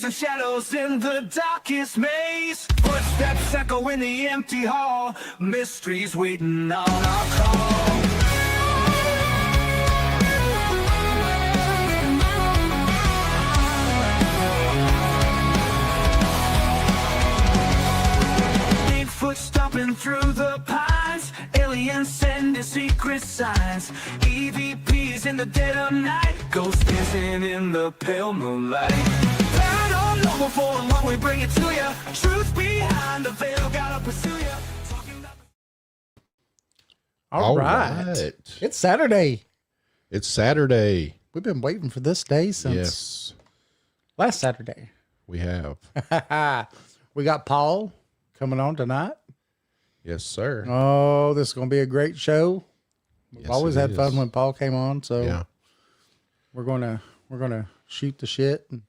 and shadows in the darkest maze. Footsteps echo in the empty hall. Mysteries waiting on our call. Bigfoot stomping through the pines. Aliens sending secret signs. EVPs in the dead of night. Ghosts dancing in the pale moonlight. Paranormal for what we bring it to you. Truth behind the veil, gotta pursue you. All right. It's Saturday. It's Saturday. We've been waiting for this day since last Saturday. We have. We got Paul coming on tonight. Yes, sir. Oh, this is going to be a great show. We've Yes, always it had is. fun when Paul came on, so Yeah. we're gonna shoot the shit and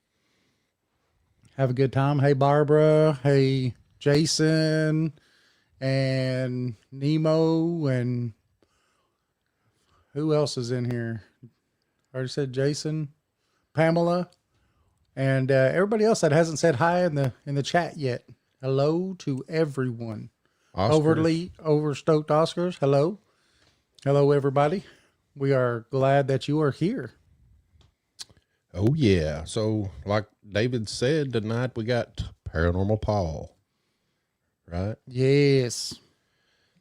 have a good time. Hey Barbara, hey Jason, and Nemo, and who else is in here? I already said Jason, Pamela, and everybody else that hasn't said hi in the chat yet. Hello to everyone. Oscars. Overly overstoked Oscars. Hello. Hello, everybody. We are glad that you are here. Oh, yeah. So, like David said, tonight we got Paranormal Paul. Right? Yes.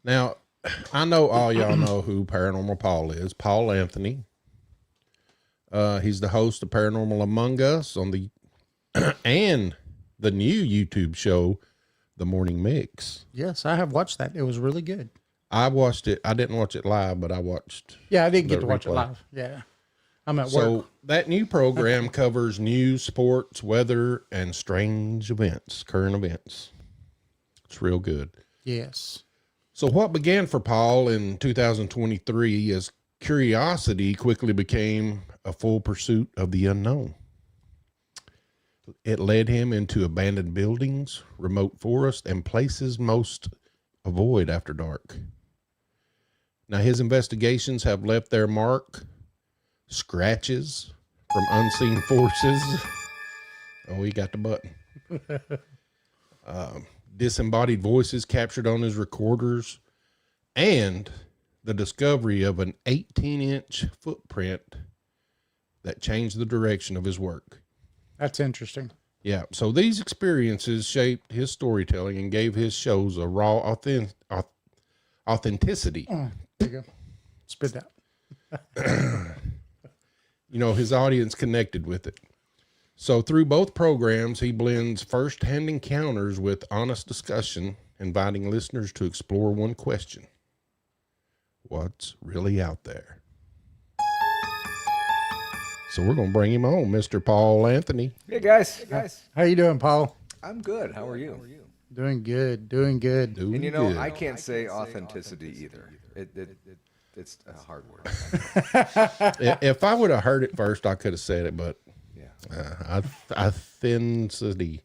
Now, I know all y'all know who Paranormal Paul is. Paul Anthony. He's the host of Paranormal Among Us on the and the new YouTube show, The Morning Mix. Yes, I have watched that. It was really good. I watched it. I didn't watch it live, but I watched. Yeah, I didn't get the to watch it replay. live. Yeah. I'm at So work. that new program covers news, sports, weather, and strange events, current events. It's real good. Yes. So what began for Paul in 2023 as curiosity quickly became a full pursuit of the unknown. It led him into abandoned buildings, remote forests, and places most avoid after dark. Now, his investigations have left their mark, scratches from unseen forces. Oh, he got the button. Disembodied voices captured on his recorders, and the discovery of an 18-inch footprint that changed the direction of his work. That's interesting. Yeah, so these experiences shaped his storytelling and gave his shows a raw authenticity. There you go. Spit that. You know, his audience connected with it. So through both programs, he blends first-hand encounters with honest discussion, inviting listeners to explore one question: what's really out there? So we're going to bring him on, Mr. Paul Anthony. Hey guys. How you doing, Paul? I'm good. How are you? Doing good. Doing good. Doing And you know, good. I can't say authenticity either. It's a hard word. If I would have heard it first, I could have said it, but Yeah. authenticity.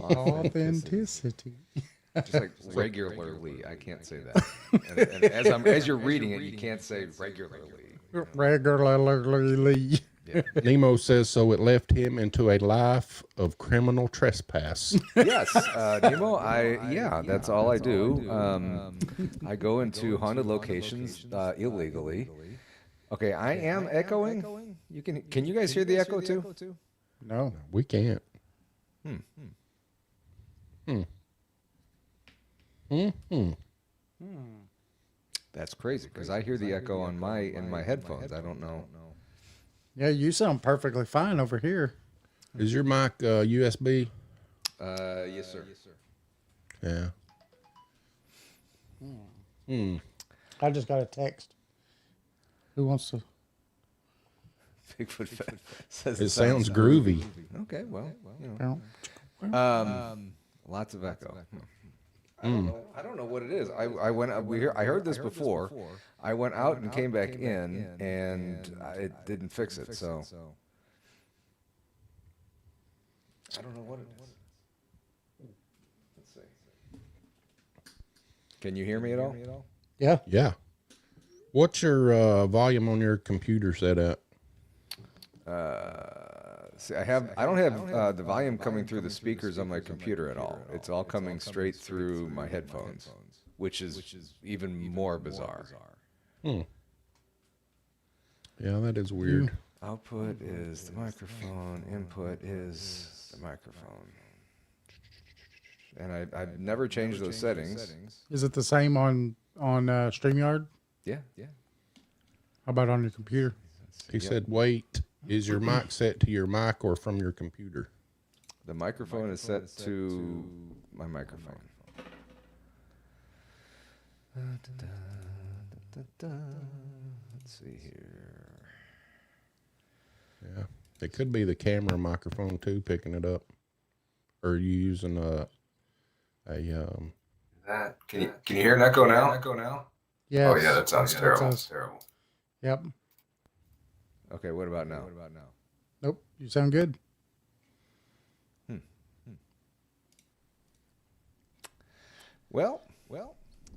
Authenticity. Just like regularly, I can't say that. And as you're reading it, you can't say regularly. Regularly. Yeah. Nemo says, so it left him into a life of criminal trespass. Yes, Nemo. That's all I do. I go into haunted locations illegally. Okay, I am echoing. Can you guys hear the echo too? No. We can't. That's crazy because I hear the echo in my headphones. I don't know. Yeah, you sound perfectly fine over here. Is your mic USB? Yes, sir. Yeah. I just got a text. Who wants to? Bigfoot says It sounds groovy. Okay, well, you know. Lots of echo. I don't know what it is. I went. I heard this before. I went out and came back in, and it didn't fix it. So I don't know what it is. Let's see. Can you hear me at all? Yeah. Yeah. What's your volume on your computer set at? See, I don't have the volume coming through the speakers on my computer at all. It's all coming straight through my headphones, which is even more bizarre. Yeah, that is weird. Output is the microphone, input is the microphone. And I've never changed those settings. Is it the same on StreamYard? Yeah. How about on your computer? He said, wait, is your mic set to your mic or from your computer? The microphone is set to my microphone. Let's see here. Yeah, it could be the camera microphone too, picking it up. Or are you using That can you hear an echo now? Yes. Oh yeah, that sounds terrible. Terrible. Yep. Okay, what about now? Nope. You sound good. Well,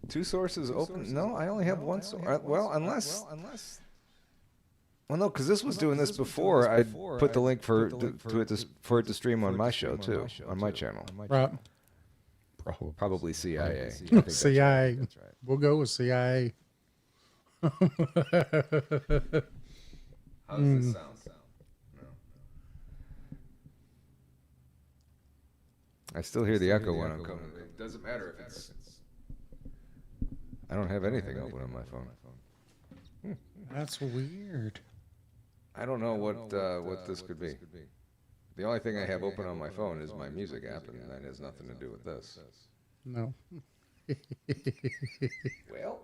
two sources open. No, I only have one source. Well, unless. Well, no, because this was doing this before. I put the link for it to stream on my show too, on my channel. Right. Probably CIA. CIA. That's right. We'll go with CIA. How does this sound? No. I still hear the echo when I'm coming. It doesn't matter if it's. I don't have anything open on my phone. That's weird. I don't know what this could be. The only thing I have open on my phone is my music app, and that has nothing to do with this. No. Well.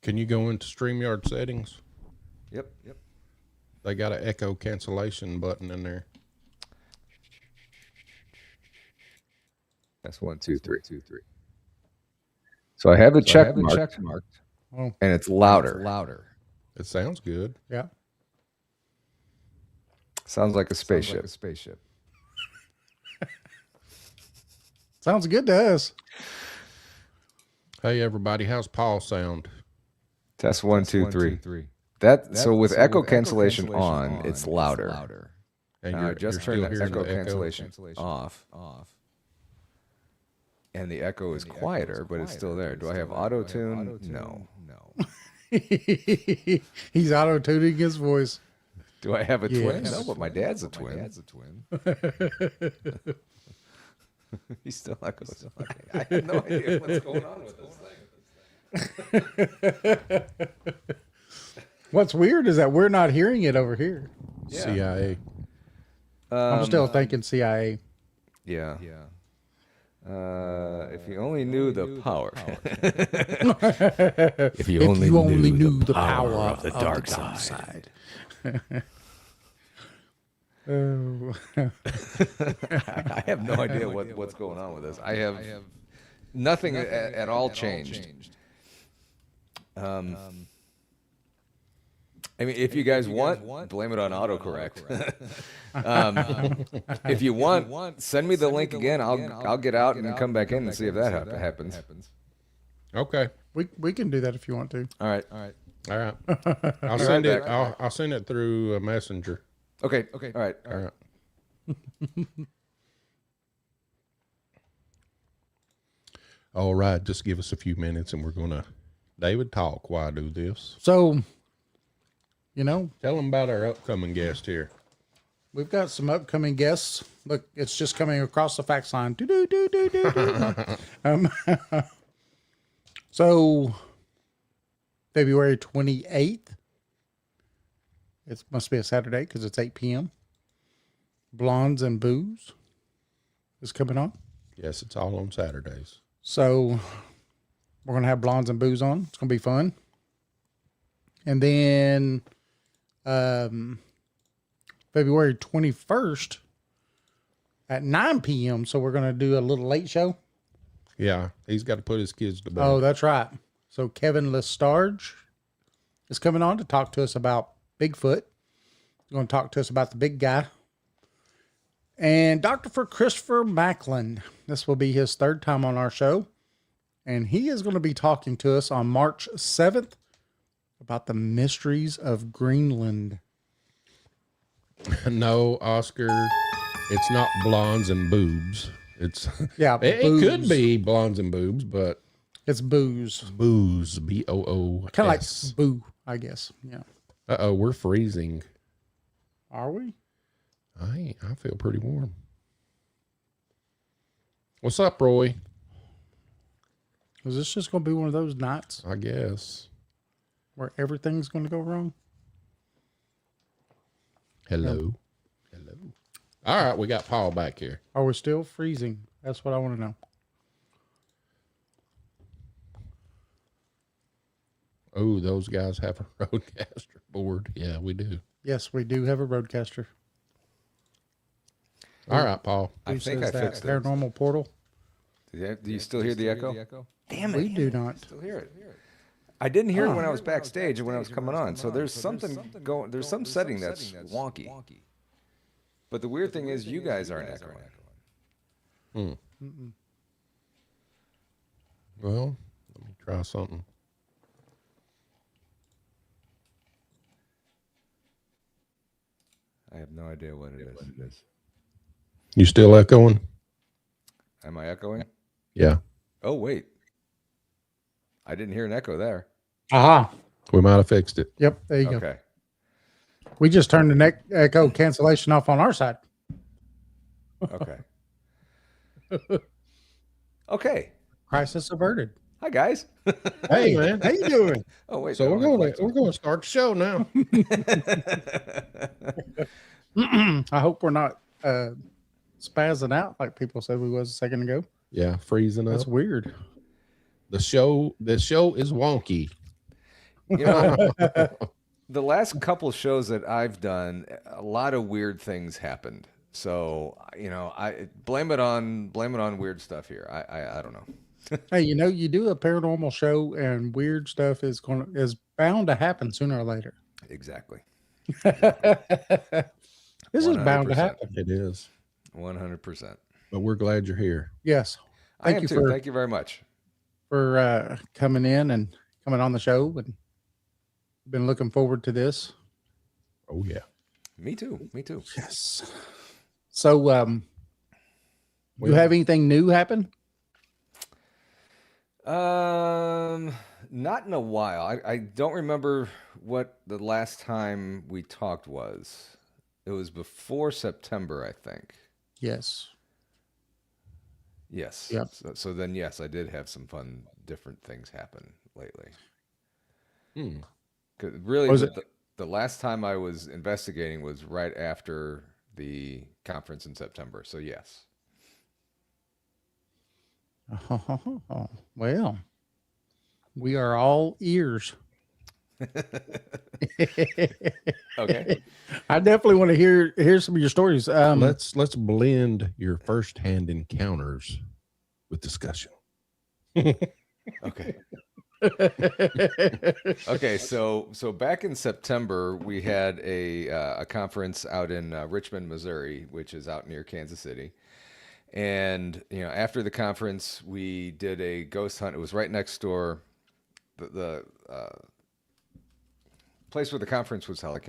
Can you go into StreamYard settings? Yep. They got an echo cancellation button in there. That's 1, 2, 3. So I have it check marked, Oh. and it's louder. It sounds good. Yeah. Sounds like a spaceship. Sounds good to us. Hey everybody, how's Paul sound? Test 1, 2, 3. So with echo cancellation on, it's louder. And Now I just turned the hearing echo cancellation off. And the echo is quieter, but it's still there. Do I have auto tune? No. He's auto-tuning his voice. Do I have a twin? Yes. No, but my dad's a twin. He still echoes. I have no idea what's going on with this thing. What's weird is that we're not hearing it over here. Yeah. CIA. I'm still thinking CIA. Yeah. If you only knew the power. If you only knew the power of the dark side. Oh. I have no idea what's going on with this. I have nothing at all changed. I mean, if you guys want, blame it on autocorrect. If you want, send me the link again. I'll get out and come back in and see if that happens. Okay. We can do that if you want to. All right. I'll send it. I'll send it through a messenger. Okay. All right. All right. All right. Just give us a few minutes, and we're gonna David talk while I do this. So, Tell them about our upcoming guest here. we've got some upcoming guests. Look, it's just coming across the fax line. So, February 28th. It must be a Saturday because it's 8 p.m. Blondes and Booze is coming on. Yes, it's all on Saturdays. So, we're going to have Blondes and Booze on. It's going to be fun. And then February 21st at 9 p.m. So we're going to do a little late show. Yeah, he's got to put his kids to bed. Oh, that's right. So Kevin Lestarge is coming on to talk to us about Bigfoot. He's going to talk to us about the big guy. And Dr. Christopher Macklin. This will be his third time on our show. And he is going to be talking to us on March 7th about the mysteries of Greenland. No, Oscar, it's not blondes and boobs. It's Yeah, it could booze. be blondes and boobs, but It's booze. booze, BOO. Kind of like boo, I guess. Yeah. We're freezing. Are we? I feel pretty warm. What's up, Roy? Is this just going to be one of those nights I guess. where everything's going to go wrong? Hello. Hello. All right, we got Paul back here. Are we still freezing? That's what I want to know. Oh, those guys have a roadcaster board. Yeah, we do. Yes, we do have a roadcaster. All right, Paul. I Who think says I that? fixed it. Paranormal portal. Do you still hear the echo? Damn it! We do not. Still hear it. I didn't hear it when I was backstage and when I was coming on. So there's something going. There's some setting that's wonky. But the weird thing is, you guys aren't echoing. Well, let me try something. I have no idea what it is. You still echoing? Am I echoing? Yeah. Oh wait, I didn't hear an echo there. Aha. We might have fixed it. Yep. There you go. Okay. We just turned the echo cancellation off on our side. Okay. Okay. Crisis averted. Hi guys. Hey, man. How you doing? Oh wait. So that we're was going to start the show now. I hope we're not spazzing out like people said we was a second ago. Yeah, freezing That's up. weird. The show is wonky. You know, the last couple shows that I've done, a lot of weird things happened. So, you know, I blame it on weird stuff here. I don't know. Hey, you know, you do a paranormal show and weird stuff is bound to happen sooner or later. Exactly. This is bound to 100%. happen. It is. 100%. But we're glad you're here. Yes. I am too. Thank you very much. For coming in and coming on the show, and been looking forward to this. Oh, yeah. Me too. Me too. Yes. So, you have anything new happen? Not in a while. I don't remember what the last time we talked was. It was before September, I think. Yes. Yes. Yep. So then, yes, I did have some fun, different things happen lately. 'Cause really, the last time I was investigating was right after the conference in September. So yes. Oh, well, we are all ears. Okay. I definitely want to hear some of your stories. Let's blend your firsthand encounters with discussion. Okay. Okay. So back in September, we had a conference out in Richmond, Missouri, which is out near Kansas City. And, you know, after the conference, we did a ghost hunt. It was right next door. The place where the conference was held,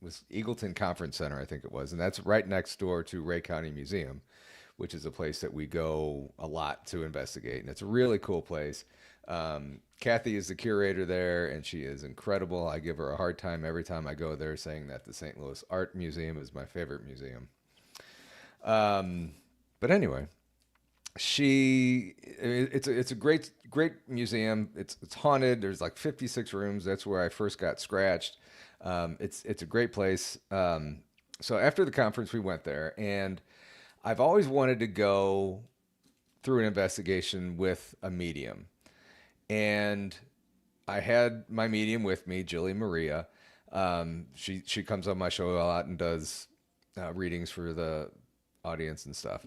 was Eagleton Conference Center, I think it was. And that's right next door to Ray County Museum, which is a place that we go a lot to investigate. And it's a really cool place. Kathy is the curator there, and she is incredible. I give her a hard time every time I go there, saying that the St. Louis Art Museum is my favorite museum. But anyway, it's a great museum. It's haunted. There's like 56 rooms. That's where I first got scratched. It's a great place. So after the conference, we went there, and I've always wanted to go through an investigation with a medium. And I had my medium with me, Jilly Maria. She comes on my show a lot and does readings for the audience and stuff.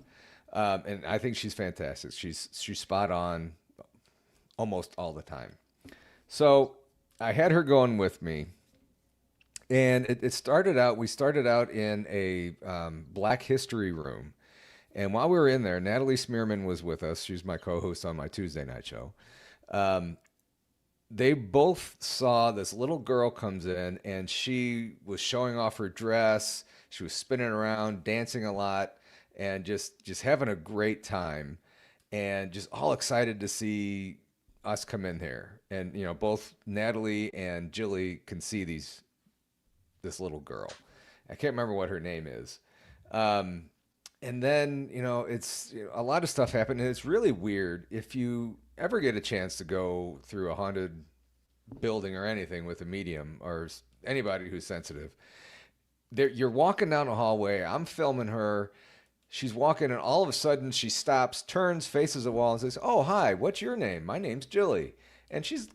And I think she's fantastic. She's spot on almost all the time. So I had her going with me. And we started out in a Black History room. And while we were in there, Natalie Smearman was with us. She's my co-host on my Tuesday night show. they both saw this little girl comes in, and she was showing off her dress. She was spinning around, dancing a lot, and just having a great time, and just all excited to see us come in here. And both Natalie and Jilly can see this little girl. I can't remember what her name is. And then, it's a lot of stuff happened, and it's really weird. If you ever get a chance to go through a haunted building or anything with a medium or anybody who's sensitive, you're walking down a hallway. I'm filming her. She's walking, and all of a sudden she stops, turns, faces a wall, and says, "Oh, hi, what's your name? My name's Jilly." And she's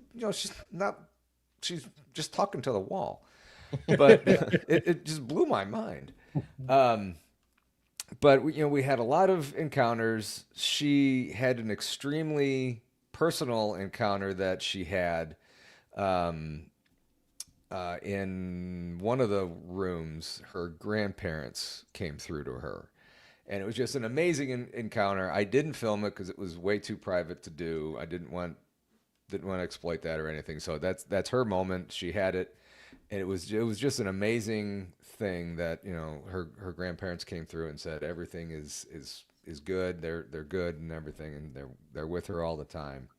just talking to the wall. But it just blew my mind. But we had a lot of encounters. She had an extremely personal encounter that she had in one of the rooms. Her grandparents came through to her, and it was just an amazing encounter. I didn't film it because it was way too private to do. I didn't want to exploit that or anything. So that's her moment. She had it, and it was just an amazing thing that her grandparents came through and said everything is good. They're good and everything, and they're with her all the time.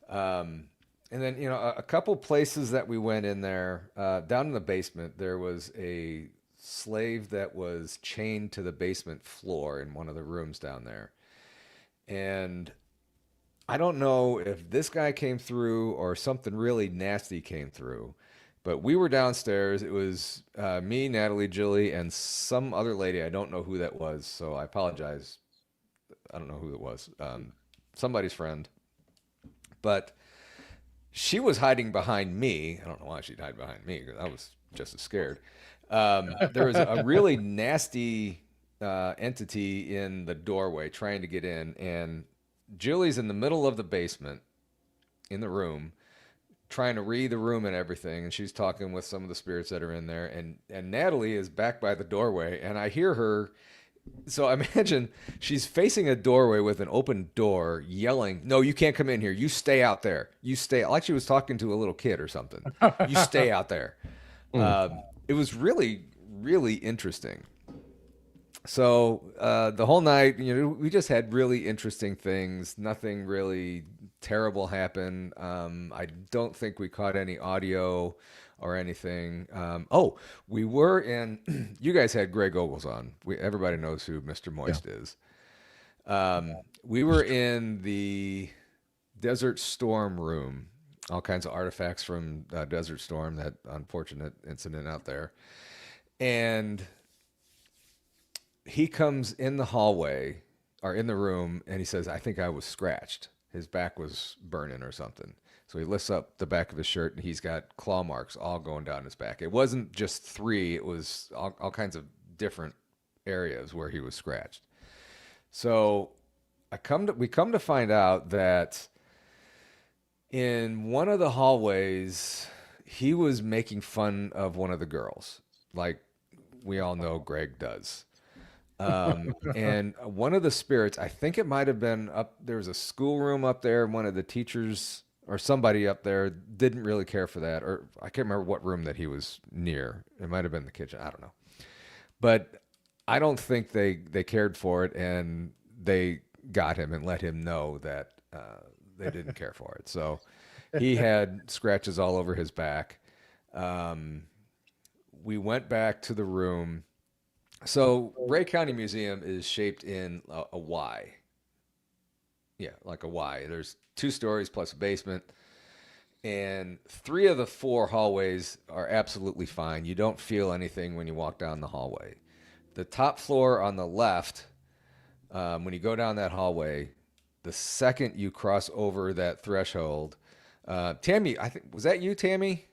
And then a couple places that we went in there, down in the basement, there was a slave that was chained to the basement floor in one of the rooms down there, and I don't know if this guy came through or something really nasty came through. But we were downstairs. It was me, Natalie, Jilly, and some other lady. I don't know who that was, so I apologize. I don't know who it was. Somebody's friend. But she was hiding behind me. I don't know why she'd hide behind me, because I was just as scared. There was a really nasty entity in the doorway trying to get in, and Jilly's in the middle of the basement in the room, trying to read the room and everything, and she's talking with some of the spirits that are in there, and Natalie is back by the doorway, and I hear her. So imagine she's facing a doorway with an open door, yelling, "No, you can't come in here. You stay out there. You stay," like she was talking to a little kid or something. "You stay out there." It was really, really interesting. So the whole night, we just had really interesting things. Nothing really terrible happened. I don't think we caught any audio or anything. We were in. You guys had Greg Ogles on. Everybody knows who Mr. Moist is. We were in the Desert Storm room. All kinds of artifacts from Desert Storm, that unfortunate incident out there, and he comes in the hallway or in the room, and he says, "I think I was scratched." His back was burning or something. So he lifts up the back of his shirt, and he's got claw marks all going down his back. It wasn't just 3. It was all kinds of different areas where he was scratched. So we come to find out that in one of the hallways, he was making fun of one of the girls, like we all know Greg does. And one of the spirits, I think it might have been up, there was a schoolroom up there. One of the teachers or somebody up there didn't really care for that. Or I can't remember what room that he was near. It might have been the kitchen. I don't know. But I don't think they cared for it, and they got him and let him know that they didn't care for it. So he had scratches all over his back. We went back to the room. So Ray County Museum is shaped in a Y. Yeah, like a Y. There's 2 stories plus a basement. And 3 of the 4 hallways are absolutely fine. You don't feel anything when you walk down the hallway. The top floor on the left, when you go down that hallway, the second you cross over that threshold, Tammy, I think, was that you, Tammy?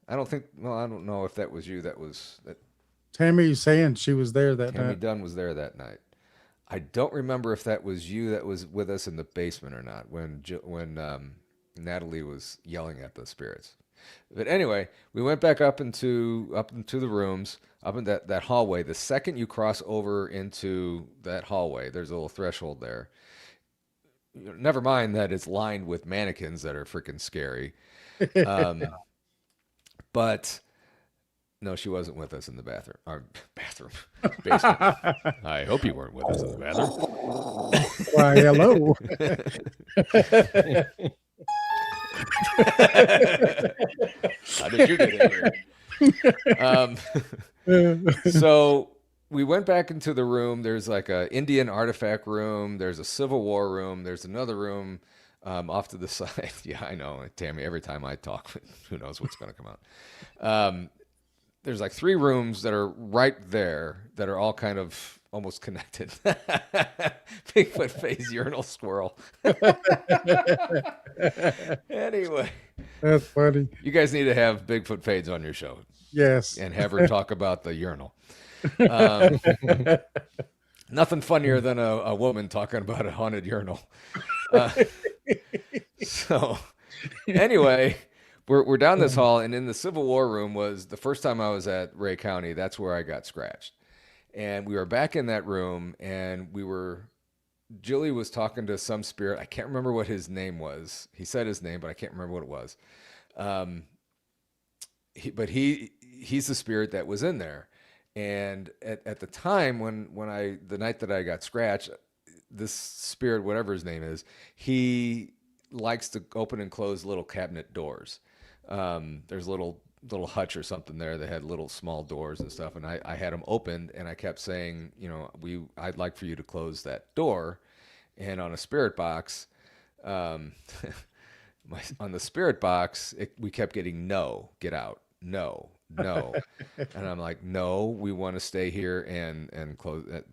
I don't know if that was you. Tammy's saying she was there that Tammy night. Dunn was there that night. I don't remember if that was you that was with us in the basement or not when Natalie was yelling at the spirits. But anyway, we went back up into the rooms, up in that hallway. The second you cross over into that hallway, there's a little threshold there. never mind that it's lined with mannequins that are freaking scary. But no, she wasn't with us in the bathroom. Our bathroom, basement. I hope you weren't with us in the bathroom. Why, hello. How did you get in here? So we went back into the room. There's like a Indian artifact room. There's a Civil War room. There's another room off to the side. Yeah, I know, Tammy. Every time I talk, who knows what's going to come out. There's like 3 rooms that are right there that are all kind of almost connected. Bigfoot face urinal squirrel. Anyway, That's funny. you guys need to have Bigfoot Fades on your show Yes. and have her talk about the urinal. Nothing funnier than a woman talking about a haunted urinal. So anyway, we're down this hall, and in the Civil War room was the first time I was at Ray County. That's where I got scratched. And we were back in that room, and Julie was talking to some spirit. I can't remember what his name was. He said his name, but I can't remember what it was. He's the spirit that was in there. And at the time the night that I got scratched, this spirit, whatever his name is, he likes to open and close little cabinet doors. There's a little hutch or something there that had little small doors and stuff. And I had them opened, and I kept saying, I'd like for you to close that door. And on a spirit box, on the spirit box, we kept getting no, get out, no. And I'm like, no, we want to stay here and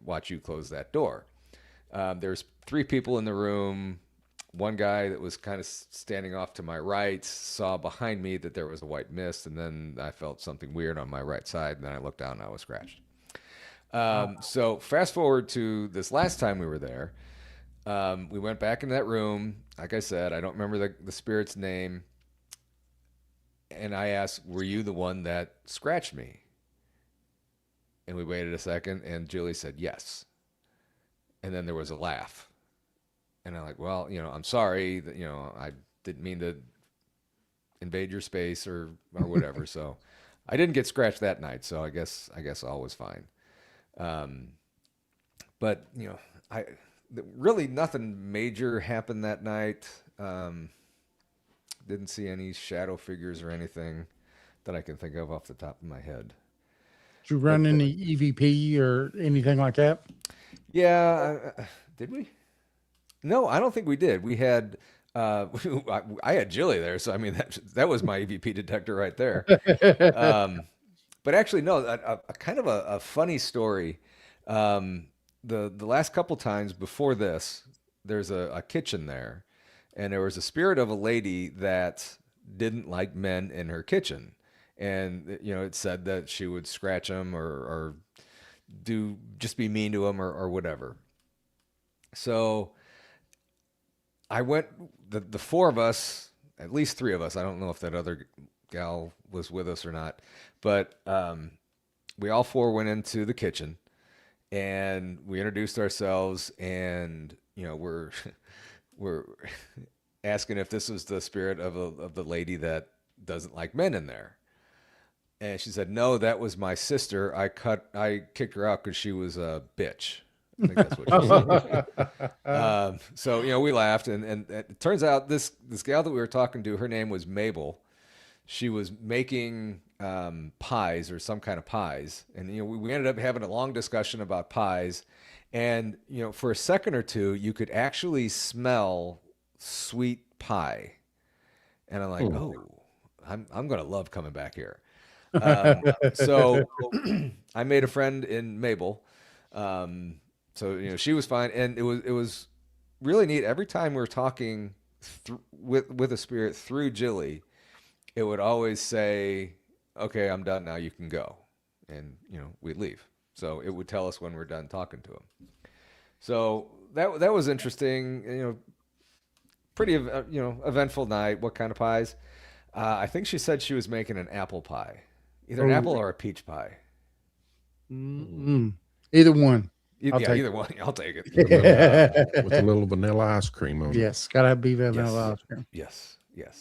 watch you close that door. There's 3 people in the room. One guy that was kind of standing off to my right saw behind me that there was a white mist, and then I felt something weird on my right side, and then I looked down and I was scratched. So fast forward to this last time we were there. We went back in that room. Like I said, I don't remember the spirit's name. And I asked, were you the one that scratched me? And we waited a second, and Julie said, yes. And then there was a laugh. And I'm like, well, I'm sorry that, I didn't mean to invade your space or whatever. So I didn't get scratched that night. So I guess all was fine. But really nothing major happened that night. Didn't see any shadow figures or anything that I can think of off the top of my head. Did you run any EVP or anything like that? Yeah. Did we? No, I don't think we did. We had, I had Jilly there. So, I mean, that was my EVP detector right there. But actually, no, a kind of a funny story. The last couple times before this, there's a kitchen there. And there was a spirit of a lady that didn't like men in her kitchen. And, it said that she would scratch them or just be mean to them or whatever. So I went, the 4 of us, at least 3 of us, I don't know if that other gal was with us or not, but we all 4 went into the kitchen and we introduced ourselves, and, we're asking if this was the spirit of the lady that doesn't like men in there. And she said, no, that was my sister. I kicked her out because she was a bitch. I think that's what she said. So, we laughed, and it turns out this gal that we were talking to, her name was Mabel. She was making pies or some kind of pies. And, we ended up having a long discussion about pies. And, for a second or two, you could actually smell sweet pie. And I'm like, I'm going to love coming back here. So I made a friend in Mabel. So, she was fine. And it was really neat. Every time we were talking with a spirit through Jilly, it would always say, okay, I'm done now. You can go. And, we'd leave. So it would tell us when we're done talking to him. So that was interesting. Pretty, eventful night. What kind of pies? I think she said she was making an apple pie, either an apple or a peach pie. Mm-mm. Either one. I'll take Either one. I'll take it. With a little vanilla ice cream on it. Yes, gotta be vanilla ice cream. Yes,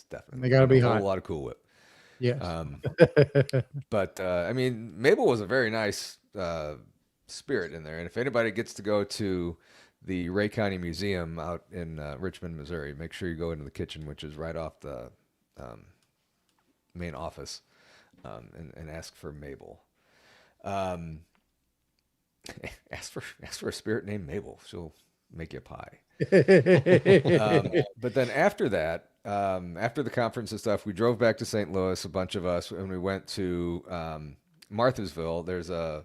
definitely. They gotta be a whole hot. lot of Cool Whip. Yes. But I mean, Mabel was a very nice spirit in there, and if anybody gets to go to the Ray County Museum out in Richmond, Missouri, make sure you go into the kitchen, which is right off the main office, and ask for Mabel. Ask for a spirit named Mabel. She'll make you a pie. But then after that, after the conference and stuff, we drove back to St. Louis, a bunch of us, and we went to Marthasville. There's a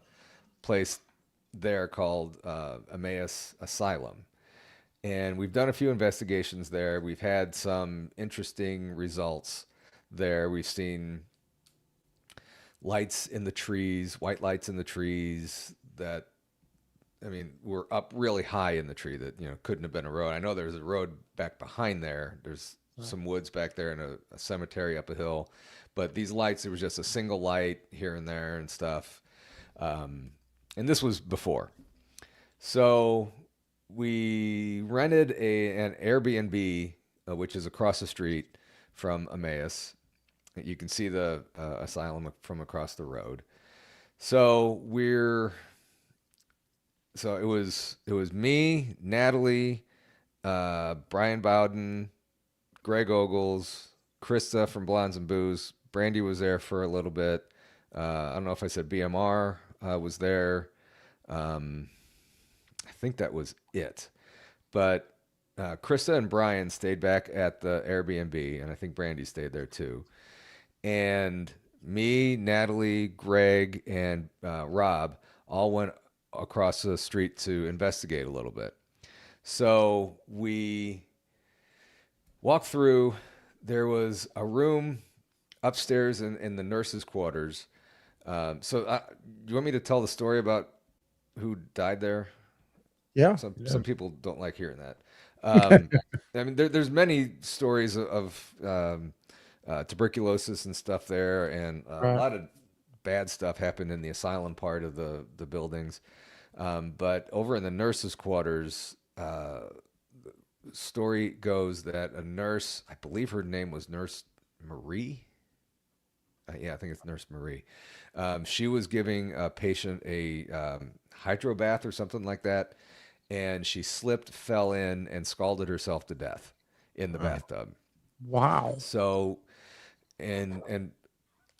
place there called Emmaus Asylum. And we've done a few investigations there. We've had some interesting results there. We've seen lights in the trees, white lights in the trees that, I mean, were up really high in the tree that, couldn't have been a road. I know there's a road back behind there. There's some woods back there and a cemetery up a hill. But these lights, it was just a single light here and there and stuff. And this was before. So we rented an Airbnb, which is across the street from Emmaus. You can see the asylum from across the road. So it was me, Natalie, Brian Bowden, Greg Ogles, Krista from Blondes and Booze. Brandy was there for a little bit. I don't know if I said BMR was there. I think that was it. But Krista and Brian stayed back at the Airbnb, and I think Brandy stayed there too. And me, Natalie, Greg, and Rob all went across the street to investigate a little bit. So we walked through. There was a room upstairs in the nurses' quarters. Do you want me to tell the story about who died there? Yeah. Some people don't like hearing that. I mean, there's many stories of tuberculosis and stuff there, and a lot of bad stuff happened in the asylum part of the buildings. But over in the nurses' quarters, the story goes that a nurse, I believe her name was Nurse Marie. Yeah, I think it's Nurse Marie. She was giving a patient a hydro bath or something like that, and she slipped, fell in, and scalded herself to death in the bathtub. Wow. So, and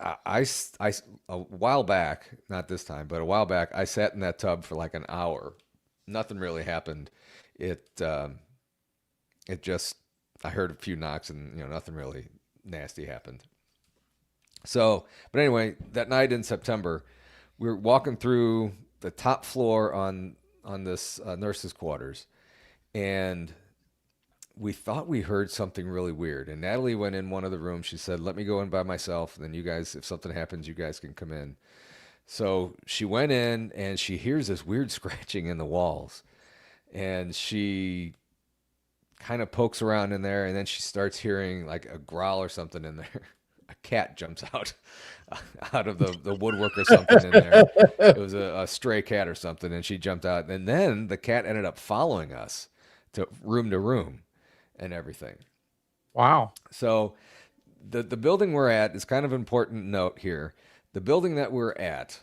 I a while back, not this time, but a while back, I sat in that tub for like an hour. Nothing really happened. It just, I heard a few knocks and, nothing really nasty happened. So, but anyway, that night in September, we were walking through the top floor on this nurse's quarters, and we thought we heard something really weird. And Natalie went in one of the rooms. She said, "Let me go in by myself. And then you guys, if something happens, you guys can come in." So she went in and she hears this weird scratching in the walls. And she kind of pokes around in there. And then she starts hearing like a growl or something in there. A cat jumps out of the woodwork or something in there. It was a stray cat or something. And she jumped out. And then the cat ended up following us to room and everything. Wow. So the building we're at is kind of an important note here. The building that we're at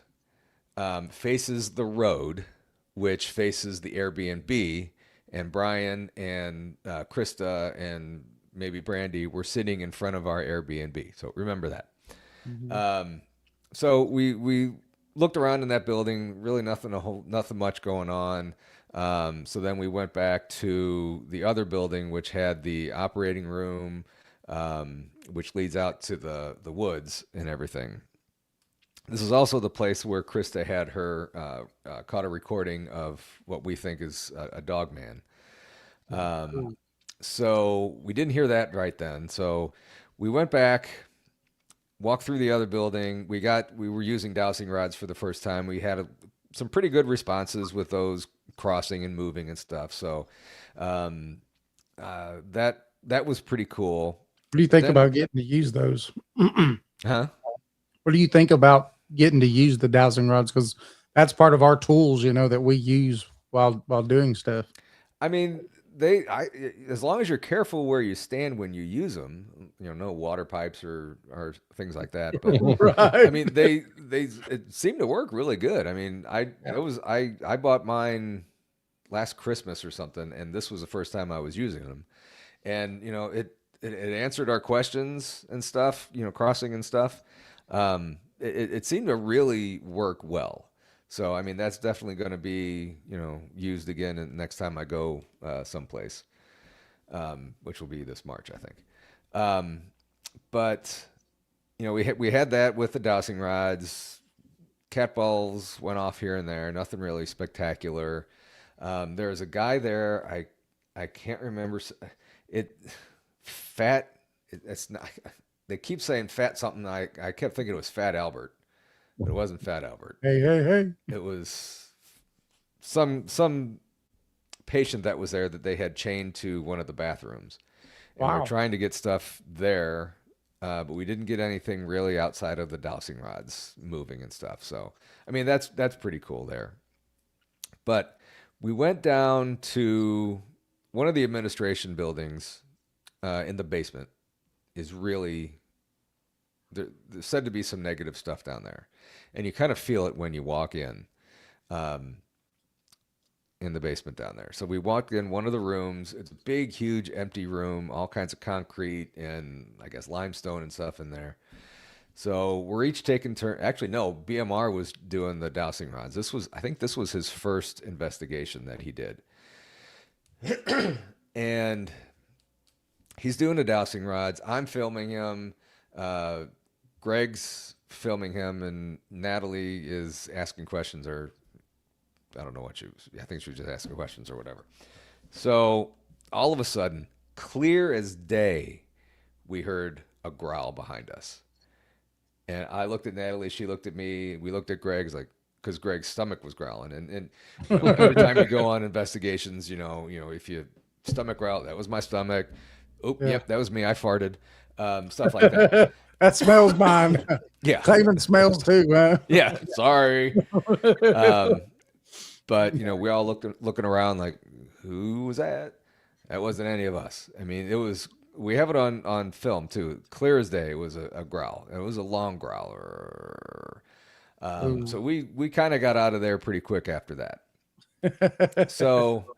faces the road, which faces the Airbnb, and Brian and Krista and maybe Brandy were sitting in front of our Airbnb. So remember that. Mm-hmm. So we looked around in that building, really nothing much going on. So then we went back to the other building, which had the operating room, which leads out to the woods and everything. This is also the place where Krista had her caught a recording of what we think is a dog man. So we didn't hear that right then. So we went back, walked through the other building. We were using dowsing rods for the first time. We had some pretty good responses with those crossing and moving and stuff. So that was pretty cool. What do you think about getting to use those? Huh? What do you think about getting to use the dowsing rods? Because that's part of our tools, that we use while doing stuff. I mean, as long as you're careful where you stand when you use them, no water pipes or things like that. But I Right. mean, it seemed to work really good. I mean, I bought mine last Christmas or something, and this was the first time I was using them, and it answered our questions and stuff, crossing and stuff. It seemed to really work well. So, I mean, that's definitely going to be, used again next time I go someplace, which will be this March, I think. But, we had that with the dowsing rods. Cat balls went off here and there, nothing really spectacular. There was a guy there, I can't remember it. Fat. It's not. They keep saying fat something. I kept thinking it was Fat Albert, but it wasn't Fat Albert. Hey. It was some patient that was there that they had chained to one of the bathrooms, and we Wow. were trying to get stuff there, but we didn't get anything really outside of the dowsing rods moving and stuff. So, I mean, that's pretty cool there. But we went down to one of the administration buildings in the basement. Is really there's said to be some negative stuff down there, and you kind of feel it when you walk in the basement down there. So we walked in one of the rooms. It's a big, huge, empty room, all kinds of concrete and I guess limestone and stuff in there. So we're each taking turn. Actually, no, BMR was doing the dowsing rods. I think this was his first investigation that he did, and he's doing the dowsing rods. I'm filming him. Greg's filming him, and Natalie is asking questions, or I don't know what she was. I think she was just asking questions or whatever. So all of a sudden, clear as day, we heard a growl behind us. And I looked at Natalie. She looked at me. We looked at Greg's because Greg's stomach was growling. And every time you go on investigations, if you stomach growl, that was my stomach. Oh, Yeah. yep, that was me. I farted. Stuff like that. That smells mine. Yeah. Clavin smells too, huh? Yeah. Sorry. But we all looking around like, who was that? That wasn't any of us. I mean, it was. We have it on film too, clear as day. It was a growl. It was a long growl. So we kind of got out of there pretty quick after that. So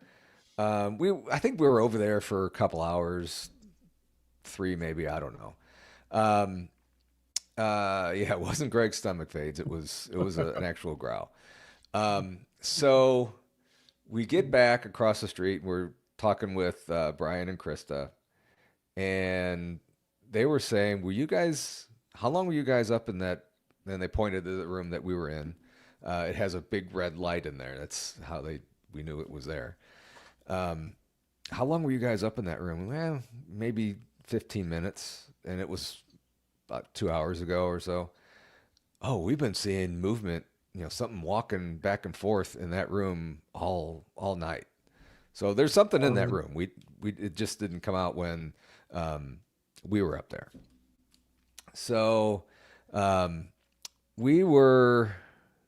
I think we were over there for a couple hours, 3 maybe, I don't know. Yeah, it wasn't Greg's stomach fades. It was an actual growl. So we get back across the street. We're talking with Brian and Krista, and they were saying, how long were you guys up in that? And they pointed to the room that we were in. It has a big red light in there. That's how we knew it was there. How long were you guys up in that room? Well, maybe 15 minutes, and it was about 2 hours ago or so. Oh, we've been seeing movement, something walking back and forth in that room all night. So there's something in that room. It just didn't come out when we were up there. So we were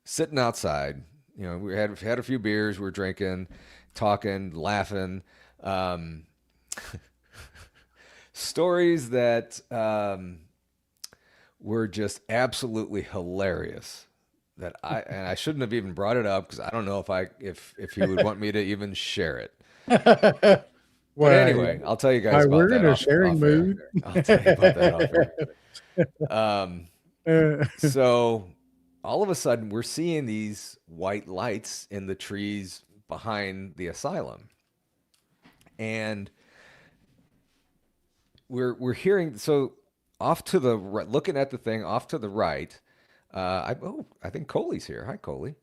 sitting outside. We had a few beers. We were drinking, talking, laughing. Stories that were just absolutely hilarious. And I shouldn't have even brought it up because I don't know if he would want me to even share it. But anyway, I'll tell you guys about we're that. in a off sharing air. mood. I'll tell you about that off air. So all of a sudden, we're seeing these white lights in the trees behind the asylum, and we're hearing. So off to the right, looking at the thing off to the right. I think Coley's here. Hi, Coley.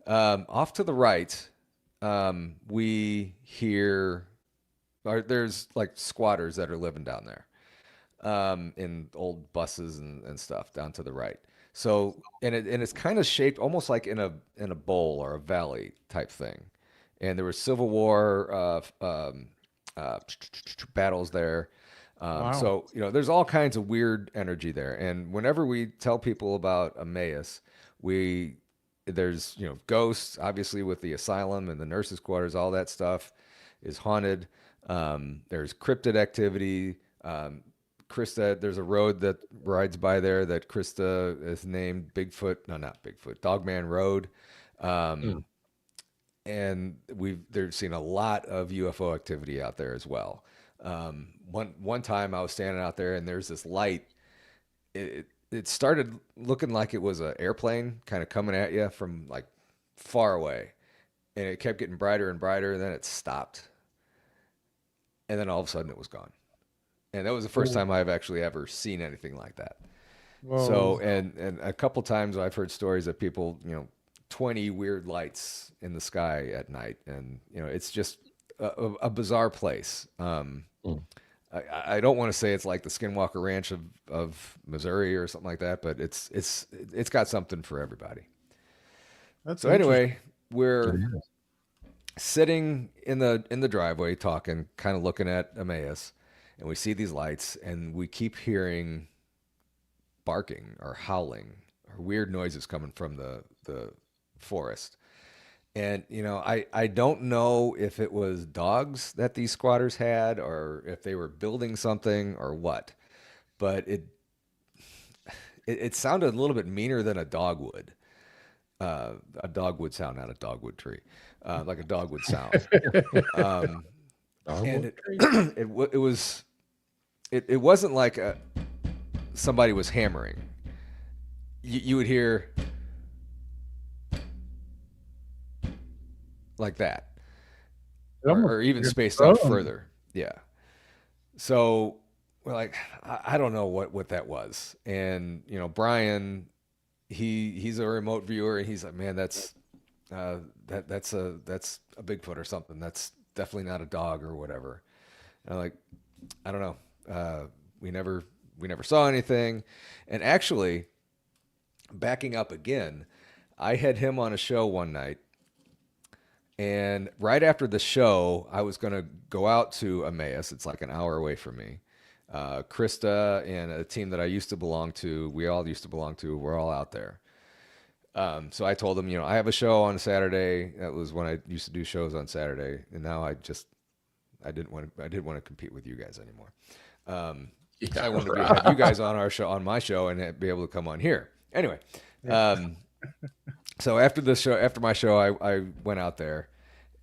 Off to the right, we hear. There's like squatters that are living down there in old buses and stuff down to the right. So it's kind of shaped almost like in a bowl or a valley type thing. And there was Civil War battles there. Wow. So there's all kinds of weird energy there. And whenever we tell people about Emmaus, we there's ghosts, obviously, with the asylum and the nurses' quarters. All that stuff is haunted. There's cryptid activity. Krista, there's a road that rides by there that Krista is named Bigfoot. No, not Bigfoot. Dogman Road. And they're seeing a lot of UFO activity out there as well. One time I was standing out there and there's this light. It started looking like it was an airplane kind of coming at you from like far away, and it kept getting brighter and brighter, and then it stopped, and then all of a sudden it was gone. And that was the first time I've actually ever seen anything like that. Whoa. So, and a couple times I've heard stories of people, 20 weird lights in the sky at night. And, it's just a bizarre place. I don't want to say it's like the Skinwalker Ranch of Missouri or something like that, but it's got something for everybody. That's So anyway, we're sitting in the driveway talking, kind of looking at Emmaus, and we see these lights, and we keep hearing barking or howling or weird noises coming from the forest. And, I don't know if it was dogs that these squatters had or if they were building something or what, but it sounded a little bit meaner than a dog would. A dog would sound, not a dogwood tree, like a dog would sound. And it wasn't like somebody was hammering. You would hear like that, or even spaced out further. Yeah. So we're like, I don't know what that was. And, Brian, he's a remote viewer, and he's like, man, that's a Bigfoot or something. That's definitely not a dog or whatever. And I'm like, I don't know. We never saw anything. And actually, backing up again, I had him on a show one night. And right after the show, I was going to go out to Emmaus. It's like an hour away from me. Krista and a team that I used to belong to, we all used to belong to, we're all out there. So I told them, I have a show on Saturday. That was when I used to do shows on Saturday. And now I didn't want to compete with you guys anymore. I wanted to have you guys on my show, and be able to come on here. Anyway, so after my show, I went out there,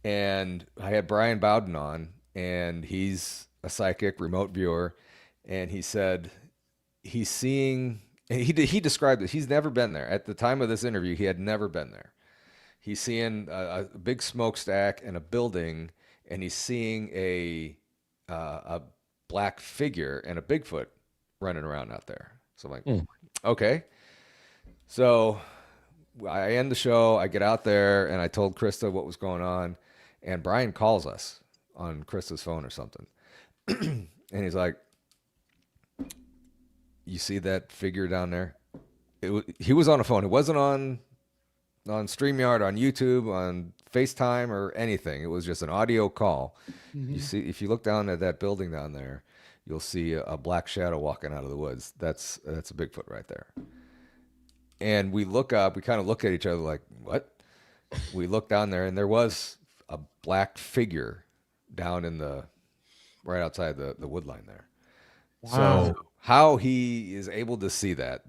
and I had Brian Bowden on, and he's a psychic remote viewer, and he said he's seeing. He described it. He's never been there. At the time of this interview, he had never been there. He's seeing a big smokestack and a building, and he's seeing a black figure and a Bigfoot running around out there. So I'm like, okay. So I end the show. I get out there, and I told Krista what was going on, and Brian calls us on Krista's phone or something, and he's like, "You see that figure down there?" He was on a phone. It wasn't on StreamYard, on YouTube, on FaceTime, or anything. It was just an audio call. Mm-hmm. You see, if you look down at that building down there, you'll see a black shadow walking out of the woods. That's a Bigfoot right there. And we look up. We kind of look at each other like, "What?" We look down there, and there was a black figure down in right outside the wood line there. Wow. So how he is able to see that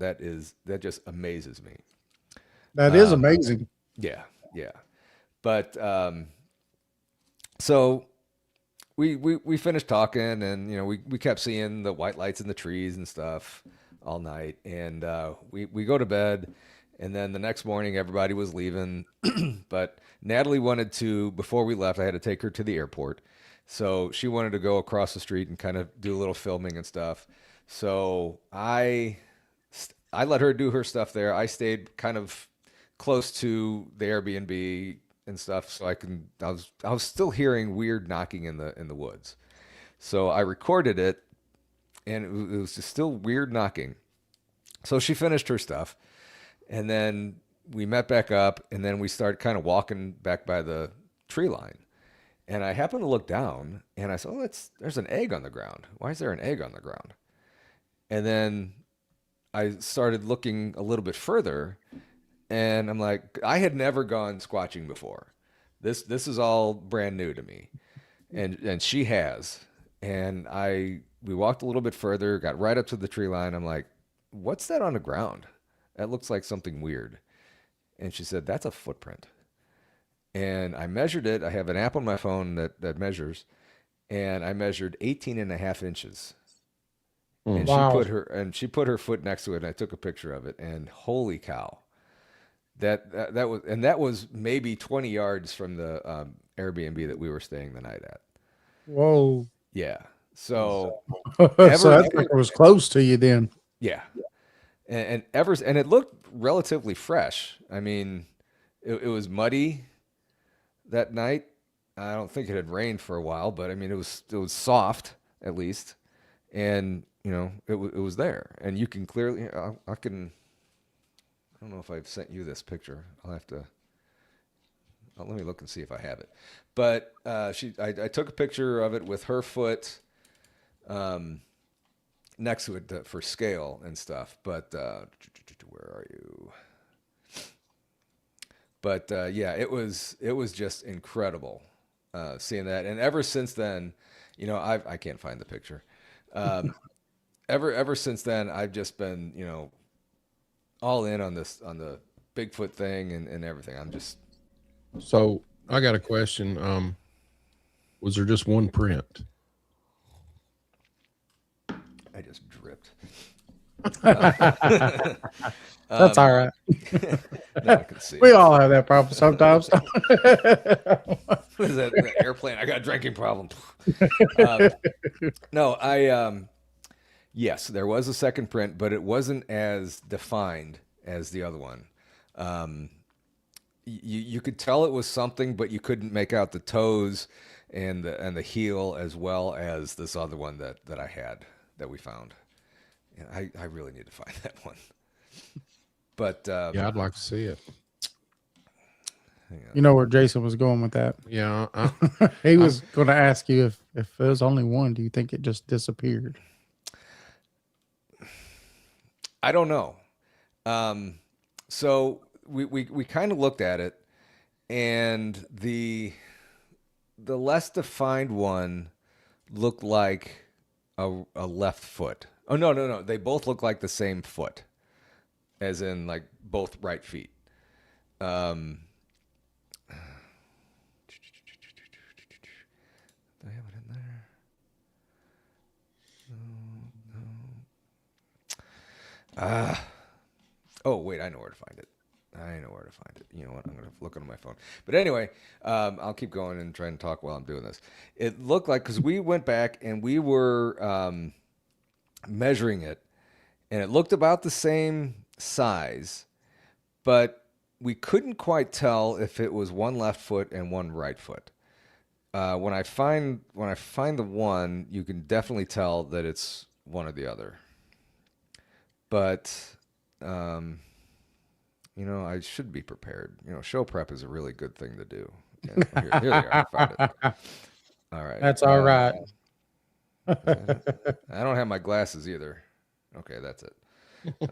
just amazes me. That is amazing. Yeah. But so we finished talking, and we kept seeing the white lights in the trees and stuff all night, and we go to bed, and then the next morning everybody was leaving, but Natalie wanted to, before we left, I had to take her to the airport, so she wanted to go across the street and kind of do a little filming and stuff. So I let her do her stuff there. I stayed kind of close to the Airbnb and stuff, so I was still hearing weird knocking in the woods. So I recorded it, and it was just still weird knocking. So she finished her stuff, and then we met back up, and then we started kind of walking back by the tree line. And I happened to look down, and I said, "Oh, there's an egg on the ground. Why is there an egg on the ground?" And then I started looking a little bit further, And I'm like, I had never gone squatching before. This is all brand new to me, and she has. And we walked a little bit further, got right up to the tree line. I'm like, what's that on the ground? That looks like something weird. And she said, that's a footprint. And I measured it. I have an app on my phone that measures, and I measured 18 and a half inches. And Wow. she put her foot next to it, and I took a picture of it, and holy cow. That was maybe 20 yards from the Airbnb that we were staying the night at. Whoa. Yeah. So So ever, that's like it was close to you then. yeah. And it looked relatively fresh. I mean, it was muddy that night. I don't think it had rained for a while, but I mean, it was soft at least, and it was there, and you can clearly. I can. I don't know if I've sent you this picture. I'll have to. Let me look and see if I have it. But I took a picture of it with her foot next to it for scale and stuff. But where are you? But yeah, it was just incredible seeing that. And ever since then, I can't find the picture. Ever since then, I've just been all in on the Bigfoot thing and everything. I'm just. So I got a question. Was there just one print? I just dripped. That's all right. No, I can see. We all have that problem sometimes. What is that? The airplane? I got a drinking problem. No, yes, there was a second print, but it wasn't as defined as the other one. You could tell it was something, but you couldn't make out the toes and the heel as well as this other one that I had that we found. And I really need to find that one. But Yeah, I'd like to see it. You know where Jason was going with that. Yeah, He was going to ask you if there was only one, do you think it just disappeared? I don't know. So we kind of looked at it, and the less defined one looked like a left foot. Oh no! They both look like the same foot, as in like both right feet. Do I have it in there? No. Oh, wait, I know where to find it. You know what? I'm going to look on my phone. But anyway, I'll keep going and try and talk while I'm doing this. It looked like, because we went back and we were measuring it, and it looked about the same size, but we couldn't quite tell if it was one left foot and one right foot. When I find the one, you can definitely tell that it's one or the other. But I should be prepared. Show prep is a really good thing to do. Yeah, here they are. I found it. All right. That's all right. I don't have my glasses either. Okay, that's it.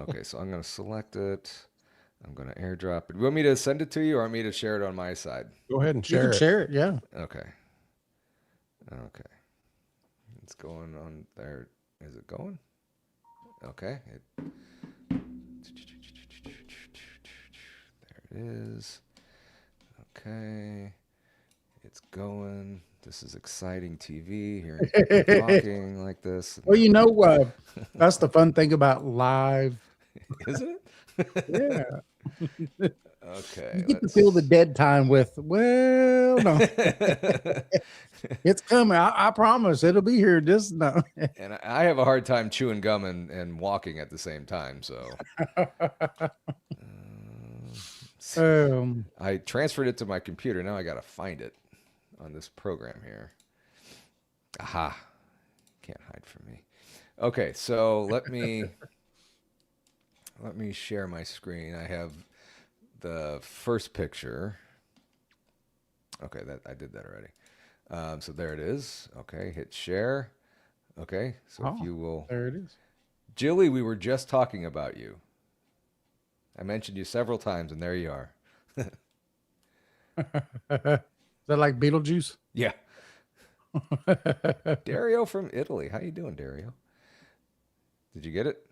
Okay, so I'm going to select it. I'm going to airdrop it. You want me to send it to you, or want me to share it on my side? go ahead and You share can it. share it, yeah. Okay. It's going on there. Is it going? Okay. There it is. Okay. It's going. This is exciting TV. Hearing people talking like this. Well, that's the fun thing about live. Isn't it? Yeah. Okay. You get to fill the dead time with, well, no. It's coming. I promise it'll be here. Just no. And I have a hard time chewing gum and walking at the same time. So I transferred it to my computer. Now I got to find it on this program here. Aha. Can't hide from me. Okay. So let me share my screen. I have the first picture. Okay. I did that already. So there it is. Okay. Hit share. Okay. So if you will. There it is. Jilly, we were just talking about you. I mentioned you several times, and there you are. Is that like Beetlejuice? Yeah. Dario from Italy. How you doing, Dario? Did you get it?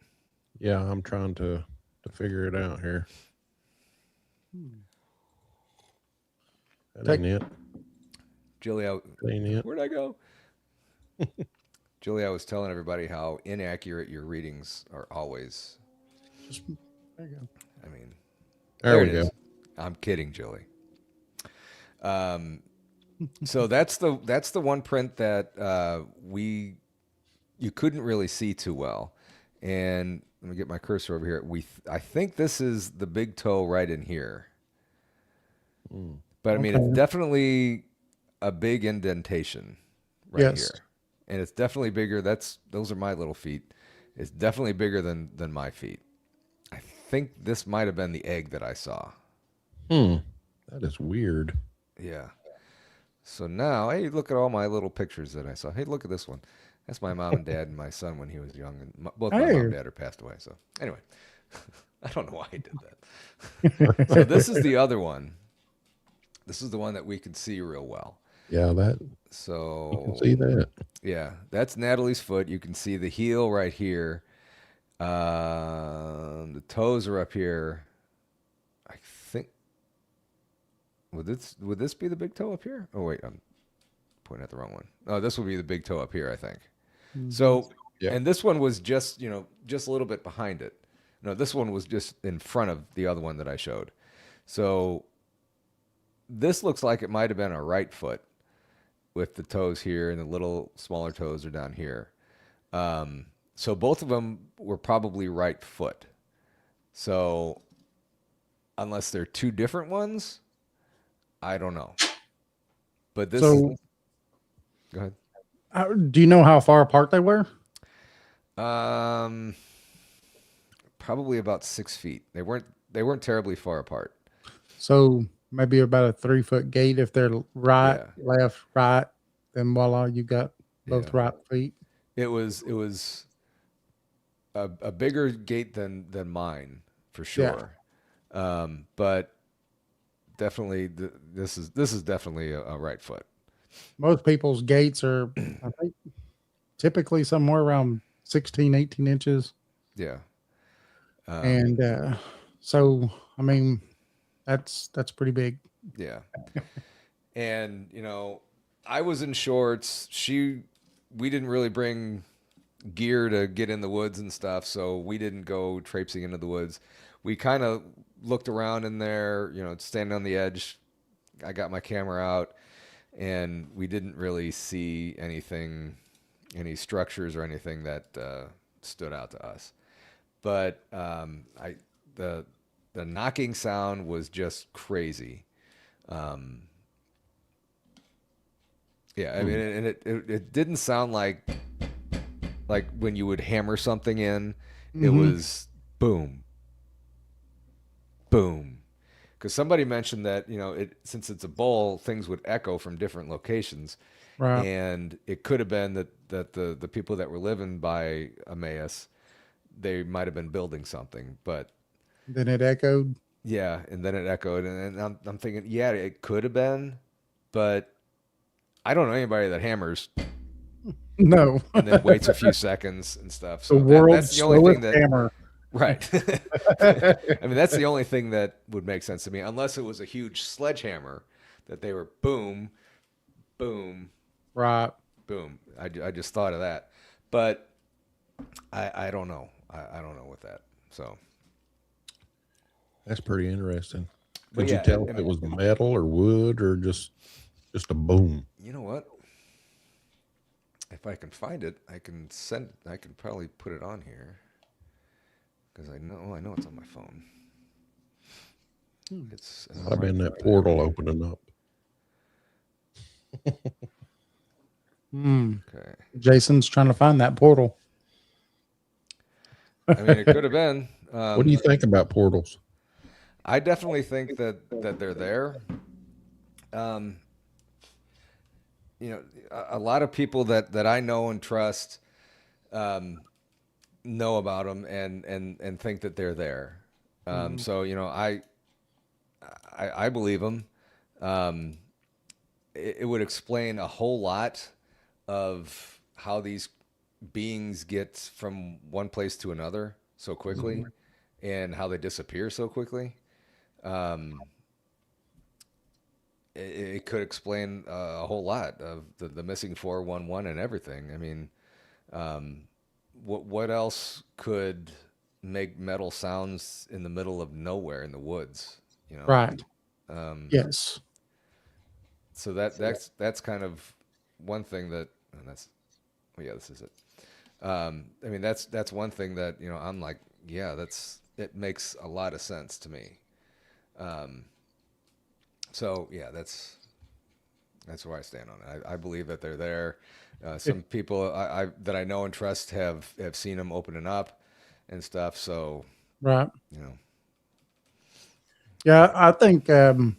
Yeah, I'm trying to figure it out here. That Take- ain't it. Julia, That ain't it. where'd I go? Julia was telling everybody how inaccurate your readings are always. There you go. I mean, There we it go. is. I'm kidding, Julie. So that's the one print that you couldn't really see too well. And let me get my cursor over here. I think this is the big toe right in here. But I mean, Okay. it's definitely a big indentation right Yes. here, and it's definitely bigger. Those are my little feet. It's definitely bigger than my feet. I think this might have been the egg that I saw. That is weird. Yeah. So now, hey, look at all my little pictures that I saw. Hey, look at this one. That's my mom and dad and my son when he was young, and both my mom Hey. and dad are passed away. So anyway, I don't know why I did that. So this is the other one. This is the one that we can see real well. Yeah, that So you can see that. yeah, that's Natalie's foot. You can see the heel right here. The toes are up here. I think would this be the big toe up here? Oh wait, I'm pointing at the wrong one. Oh, this would be the big toe up here, I think. So, Yeah. and this one was just just a little bit behind it. No, this one was just in front of the other one that I showed. So this looks like it might have been a right foot with the toes here and the little smaller toes are down here. So both of them were probably right foot. So unless they're two different ones, I don't know. But this So, go ahead. do you know how far apart they were? Probably about 6 feet. They weren't terribly far apart. So maybe about a 3-foot gate if they're right, Yeah. left, right, then voila, you got both Yeah. right feet. It was a bigger gate than mine for sure. But definitely this is definitely a right foot. Most people's gates are, I think, typically somewhere around 16, 18 inches. Yeah. And so, I mean, that's pretty big. Yeah. And, I was in shorts. We didn't really bring gear to get in the woods and stuff, so we didn't go traipsing into the woods. We kind of looked around in there, standing on the edge. I got my camera out, and we didn't really see anything, any structures or anything that stood out to us. But the knocking sound was just crazy. Yeah, I mean, and it didn't sound like when you would hammer something in. It was boom, boom. Because somebody mentioned that since it's a bowl, things would echo from different locations, Right. and it could have been that the people that were living by Emmaus, they might have been building something, but Then it echoed. yeah, and then it echoed, and I'm thinking, yeah, it could have been, but I don't know anybody that hammers No. and then waits a few seconds and stuff. The So world's that's the only thing slowest that, hammer. right? I mean, that's the only thing that would make sense to me, unless it was a huge sledgehammer that they were boom, boom, Right. boom. I just thought of that, but I don't know. I don't know with that. So That's pretty interesting. But Could yeah, you tell if it was metal or wood or just a boom? you know what? If I can find it, I can probably put it on here because I know it's on my phone. It's I've been that portal opening up. Okay. Jason's trying to find that portal. I mean, it could have been. What do you think about portals? I definitely think that they're there. A lot of people that I know and trust know about them and think that they're there. So I believe him. Um, it would explain a whole lot of how these beings get from one place to another so quickly, and how they disappear so quickly. Um, it could explain a whole lot of the missing 411 and everything. I mean, um, what else could make metal sounds in the middle of nowhere in the woods? You know, Right. um, Yes. so that's kind of one thing that, and that's, well, yeah, this is it. I mean, that's one thing that, I'm like, yeah, it makes a lot of sense to me. Um, so yeah, that's where I stand on it. I believe that they're there. Some people I that I know and trust have seen them opening up and stuff. So, Right. you know, Yeah, I think our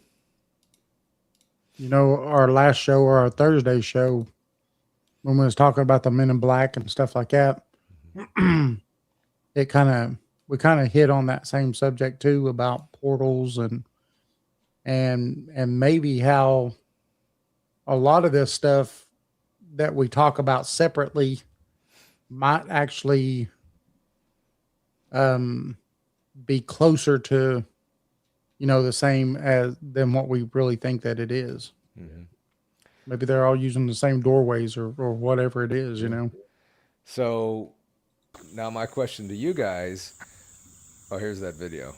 last show or our Thursday show when we was talking about the Men in Black and stuff like that, it kind of we kind of hit on that same subject too about portals and maybe how a lot of this stuff that we talk about separately might actually um, be closer to the same as than what we really think that it is. mm-hmm. Maybe they're all using the same doorways or whatever it is, So now my question to you guys. Oh, here's that video.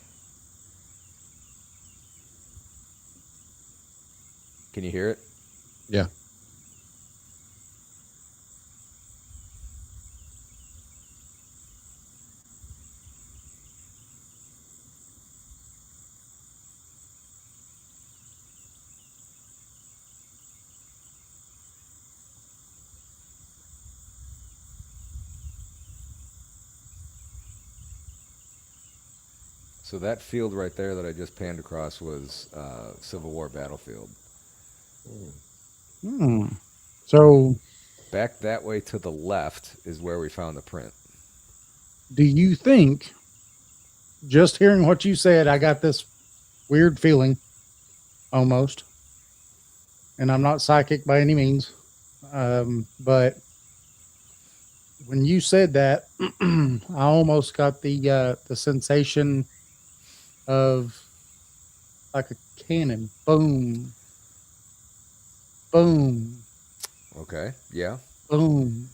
Can you hear it? Yeah. So that field right there that I just panned across was Civil War battlefield. Hmm. So, Back that way to the left is where we found the print. do you think, just hearing what you said, I got this weird feeling almost, and I'm not psychic by any means, but when you said that, I almost got the sensation of like a cannon, boom, boom, Okay. Yeah. boom.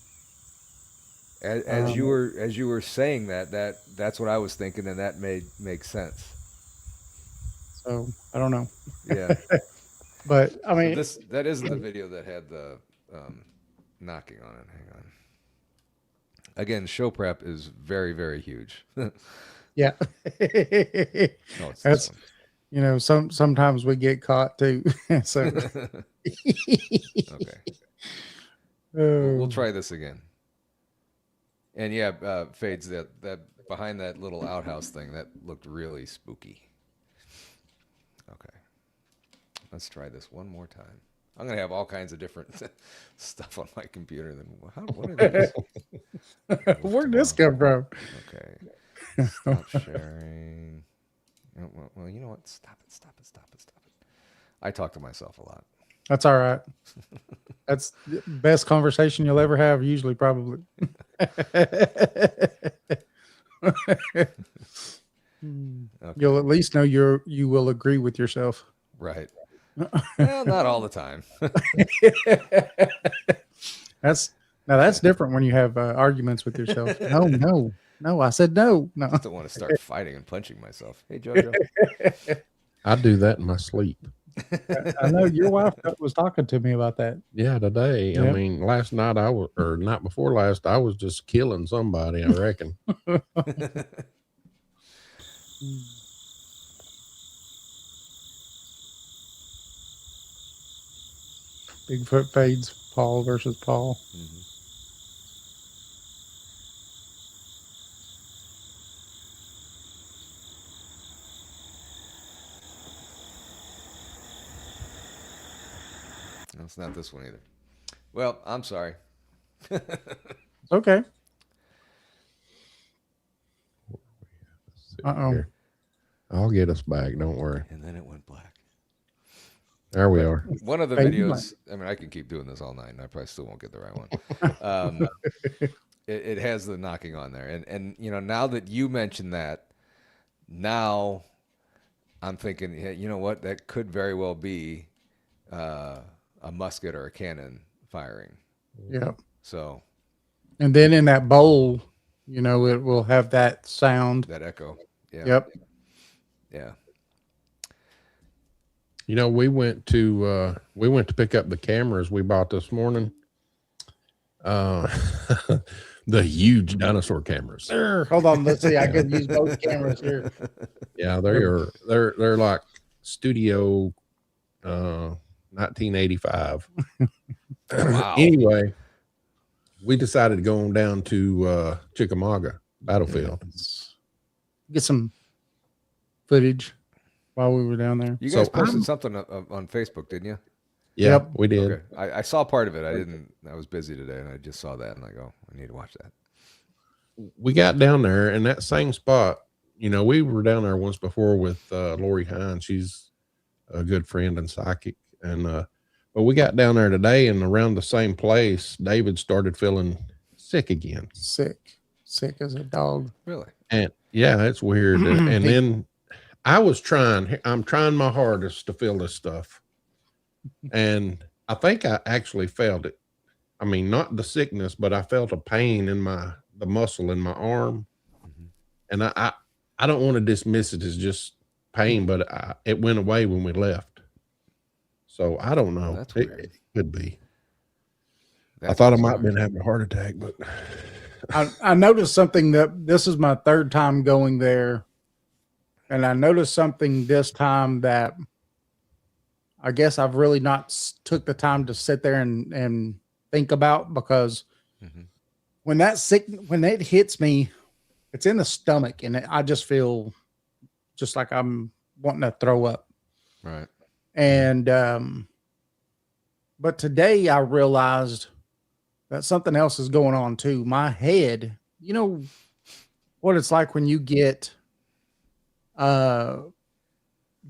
As Um, you were saying that's what I was thinking, and that made make sense. so I don't know, Yeah. but I So mean, that isn't the video that had the knocking on it. Hang on. Again, show prep is very, very huge. No, yeah, it's this that's sometimes we get caught too. So, one. Okay. We'll oh, try this again. And yeah, Fades, that behind that little outhouse thing, that looked really spooky. Okay. Let's try this one more time. I'm gonna have all kinds of different stuff on my computer. Then what are these? where'd this come from? Okay. Stop sharing. Oh, well, you know what? Stop it. Stop it. Stop it. Stop it. I talk to myself a lot. That's all right. That's the best conversation you'll ever have, usually, probably. Okay. You'll at least know you will agree with yourself. Right. Well, not all the time. That's different when you have arguments with yourself. No. I said no. Just don't want to start fighting and punching myself. Hey, JoJo. I do that in my sleep. I know your wife was talking to me about that. Yeah, today. I Yep. mean, last night or night before last, I was just killing somebody, I reckon. Bigfoot fades. Paul versus Paul. Mhm. No, it's not this one either. Well, I'm sorry. Okay. Let's see Uh-oh. here. I'll get us back. Don't worry. And then it went black. There we But are. one of the Fade videos, I mean, I can keep doing this all night, and I probably still won't get the right one. It has the knocking on there, and you know, now that you mention that, now I'm thinking, hey, you know what, that could very well be a musket or a cannon firing. Yep. So And then in that bowl, you know, it will have that sound. that echo, yeah, Yep. yeah. You know, we went to pick up the cameras we bought this morning. The huge dinosaur cameras. Hold on. Let's see. I can use both cameras here. Yeah, they're like studio 1985. Wow. Anyway, we decided to go on down to Chickamauga battlefield. Get some footage while we were down there. You guys So posted I'm- something on Facebook, didn't you? Yeah, Yep. we did. Okay, I saw part of it. I was busy today, and I just saw that, and I go, I need to watch that. We got down there in that same spot. You know, we were down there once before with Lori Hines. She's a good friend and psychic. And but we got down there today, and around the same place, David started feeling sick again. Sick as a dog. Really? And yeah, it's weird. And then I'm trying my hardest to feel this stuff. And I think I actually felt it. I mean, not the sickness, but I felt a pain in the muscle in my arm. And I don't want to dismiss it as just pain, but it went away when we left. So I don't know. That's It weird. could be. I That's thought I might have bizarre. been having a heart attack, but I noticed something that this is my third time going there. And I noticed something this time that I guess I've really not took the time to sit there and think about, because when it hits me, it's in the stomach, and I just feel just like I'm wanting to throw up. Right. And but today I realized that something else is going on too. My head, you know what it's like when you get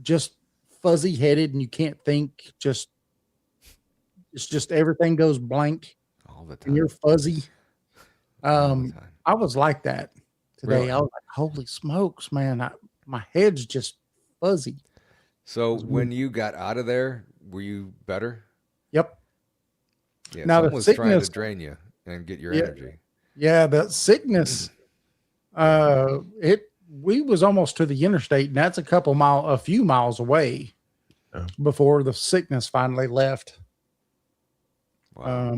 just fuzzy headed and you can't think, it's just everything goes blank All the and time. you're fuzzy. All the time. I was like that today. Really? I was like, holy smokes, man. My head's just fuzzy. So when you got out of there, were you better? Yep. Yeah. Now the Someone was trying to sickness- drain you and get your Yeah. energy. Yeah, that sickness. We was almost to the interstate, and that's a few miles away Oh. before the sickness finally left. Wow.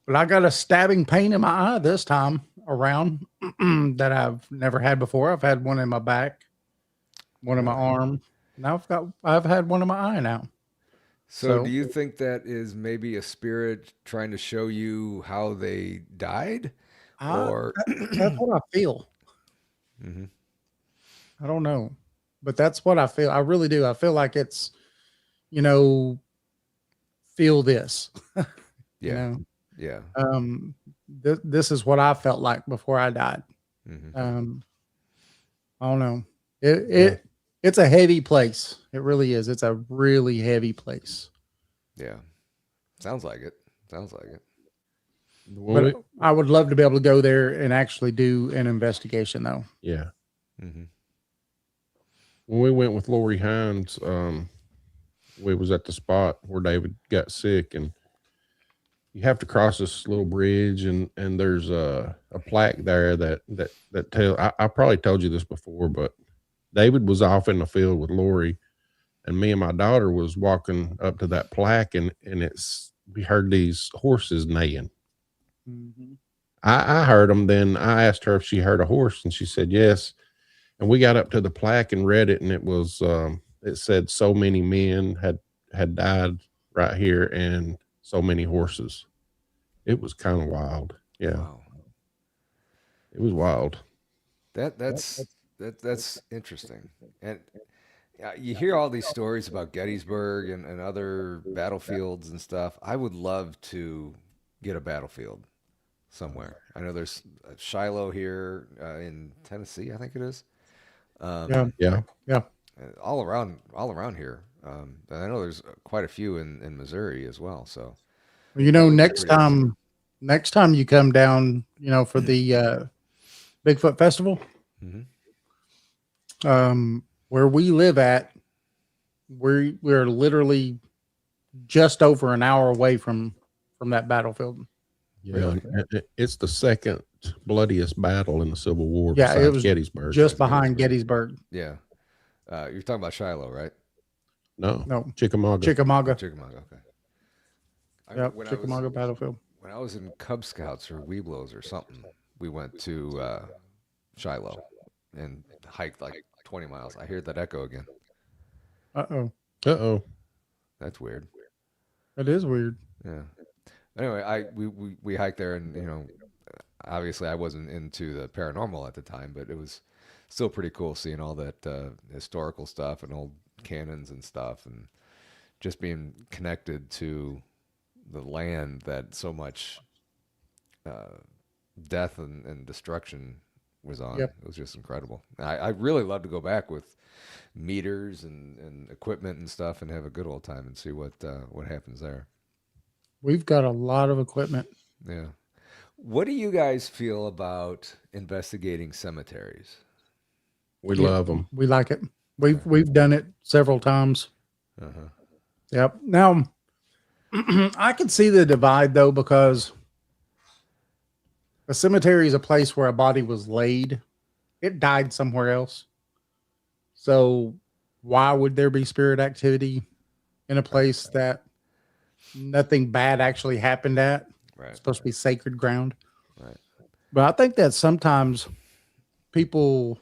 But I got a stabbing pain in my eye this time around that I've never had before. I've had one in my back, one in my arm. Now I've had one in my eye now. So do you think that is maybe a spirit trying to show you how they died? Or That's what I feel. Mhm. I don't know, but that's what I feel. I really do. I feel like it's, feel this. Yeah. You know, Yeah. this is what I felt like before I died. Mhm. I don't know. It's a heavy place. It really is. It's a really heavy place. Yeah. Sounds like it. Sounds like it. well, But I would love to be able to go there and actually do an investigation, though. yeah. Mhm. When we went with Lori Hines, we was at the spot where David got sick, and you have to cross this little bridge, and there's a plaque there that tell. I probably told you this before, but David was off in the field with Lori, and me and my daughter was walking up to that plaque, and we heard these horses neighing. I heard them. Then I asked her if she heard a horse, and she said yes. And we got up to the plaque and read it, and it was it said so many men had died right here, and so many horses. It was kind of wild. Yeah, Wow. it was wild. That's interesting. And you hear all these stories about Gettysburg and other battlefields and stuff. I would love to get a battlefield somewhere. I know there's Shiloh here in Tennessee, I think it is. Yeah. Yeah. Yeah. All around here. And I know there's quite a few in Missouri as well. So Well, that would be next pretty awesome. time you come down, for the Bigfoot Festival, Hmm. where we live at, we're literally just over an hour away from that battlefield. Yeah. Really? It's the second bloodiest battle in the Civil War Yeah, it besides was Gettysburg. just Besides behind Gettysburg. Gettysburg. Yeah. You're talking about Shiloh, right? No, No, Chickamauga. Oh, Chickamauga. Chickamauga. Okay. Yep, When Chickamauga battlefield. I was in Cub Scouts or Weeblos or something, we went to Shiloh and hiked like 20 miles. I hear that echo again. Uh-oh. Uh-oh. That's weird. That is weird. Yeah. Anyway, we hiked there, and obviously I wasn't into the paranormal at the time, but it was still pretty cool seeing all that historical stuff and old cannons and stuff, and just being connected to the land that so much death and destruction was on. Yep. It was just incredible. I really love to go back with meters and equipment and stuff and have a good old time and see what happens there. We've got a lot of equipment. Yeah. What do you guys feel about investigating cemeteries? We Yeah. love them. We like it. We've done it several times. Uh-huh. Yep. Now, I can see the divide though, because a cemetery is a place where a body was laid. It died somewhere else. So why would there be spirit activity in a place that nothing bad actually happened at? Right. It's supposed to be sacred ground. Right. But I think that sometimes people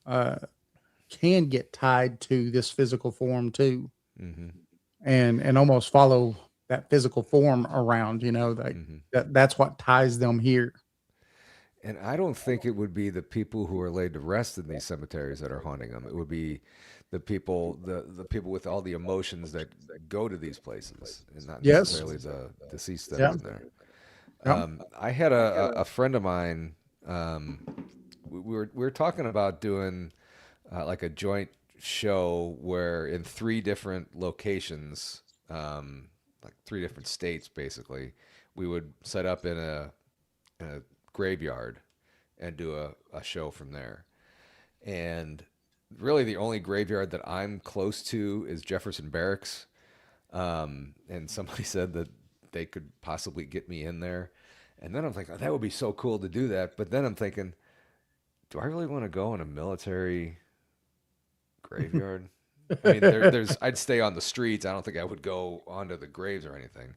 can get tied to this physical form too, Mm-hmm. and almost follow that physical form around. Like Mm-hmm. that's what ties them here. And I don't think it would be the people who are laid to rest in these cemeteries that are haunting them. It would be the people with all the emotions that go to these places, and not Yes. necessarily the deceased that Yeah. are in there. Yeah. I had a friend of mine. We were talking about doing like a joint show where in 3 different locations, like 3 different states, basically, we would set up in a graveyard and do a show from there. And really, the only graveyard that I'm close to is Jefferson Barracks. And somebody said that they could possibly get me in there. And then I'm thinking, oh, that would be so cool to do that. But then I'm thinking, do I really want to go in a military graveyard? I mean, I'd stay on the streets. I don't think I would go onto the graves or anything.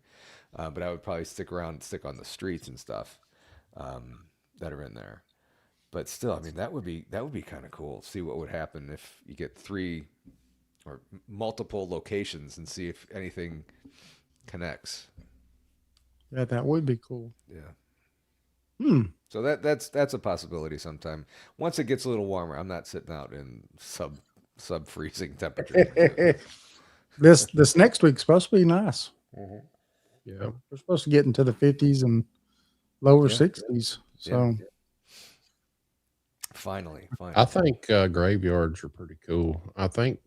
But I would probably stick on the streets and stuff that are in there. But still, I mean, that would be kind of cool. See what would happen if you get 3 or multiple locations and see if anything connects. Yeah, that would be cool. Yeah. So that's a possibility sometime. Once it gets a little warmer, I'm not sitting out in sub freezing temperatures. This next week's supposed to be nice. Yeah. We're supposed to get into the 50s and lower 60s. So Finally. I think graveyards are pretty cool. I think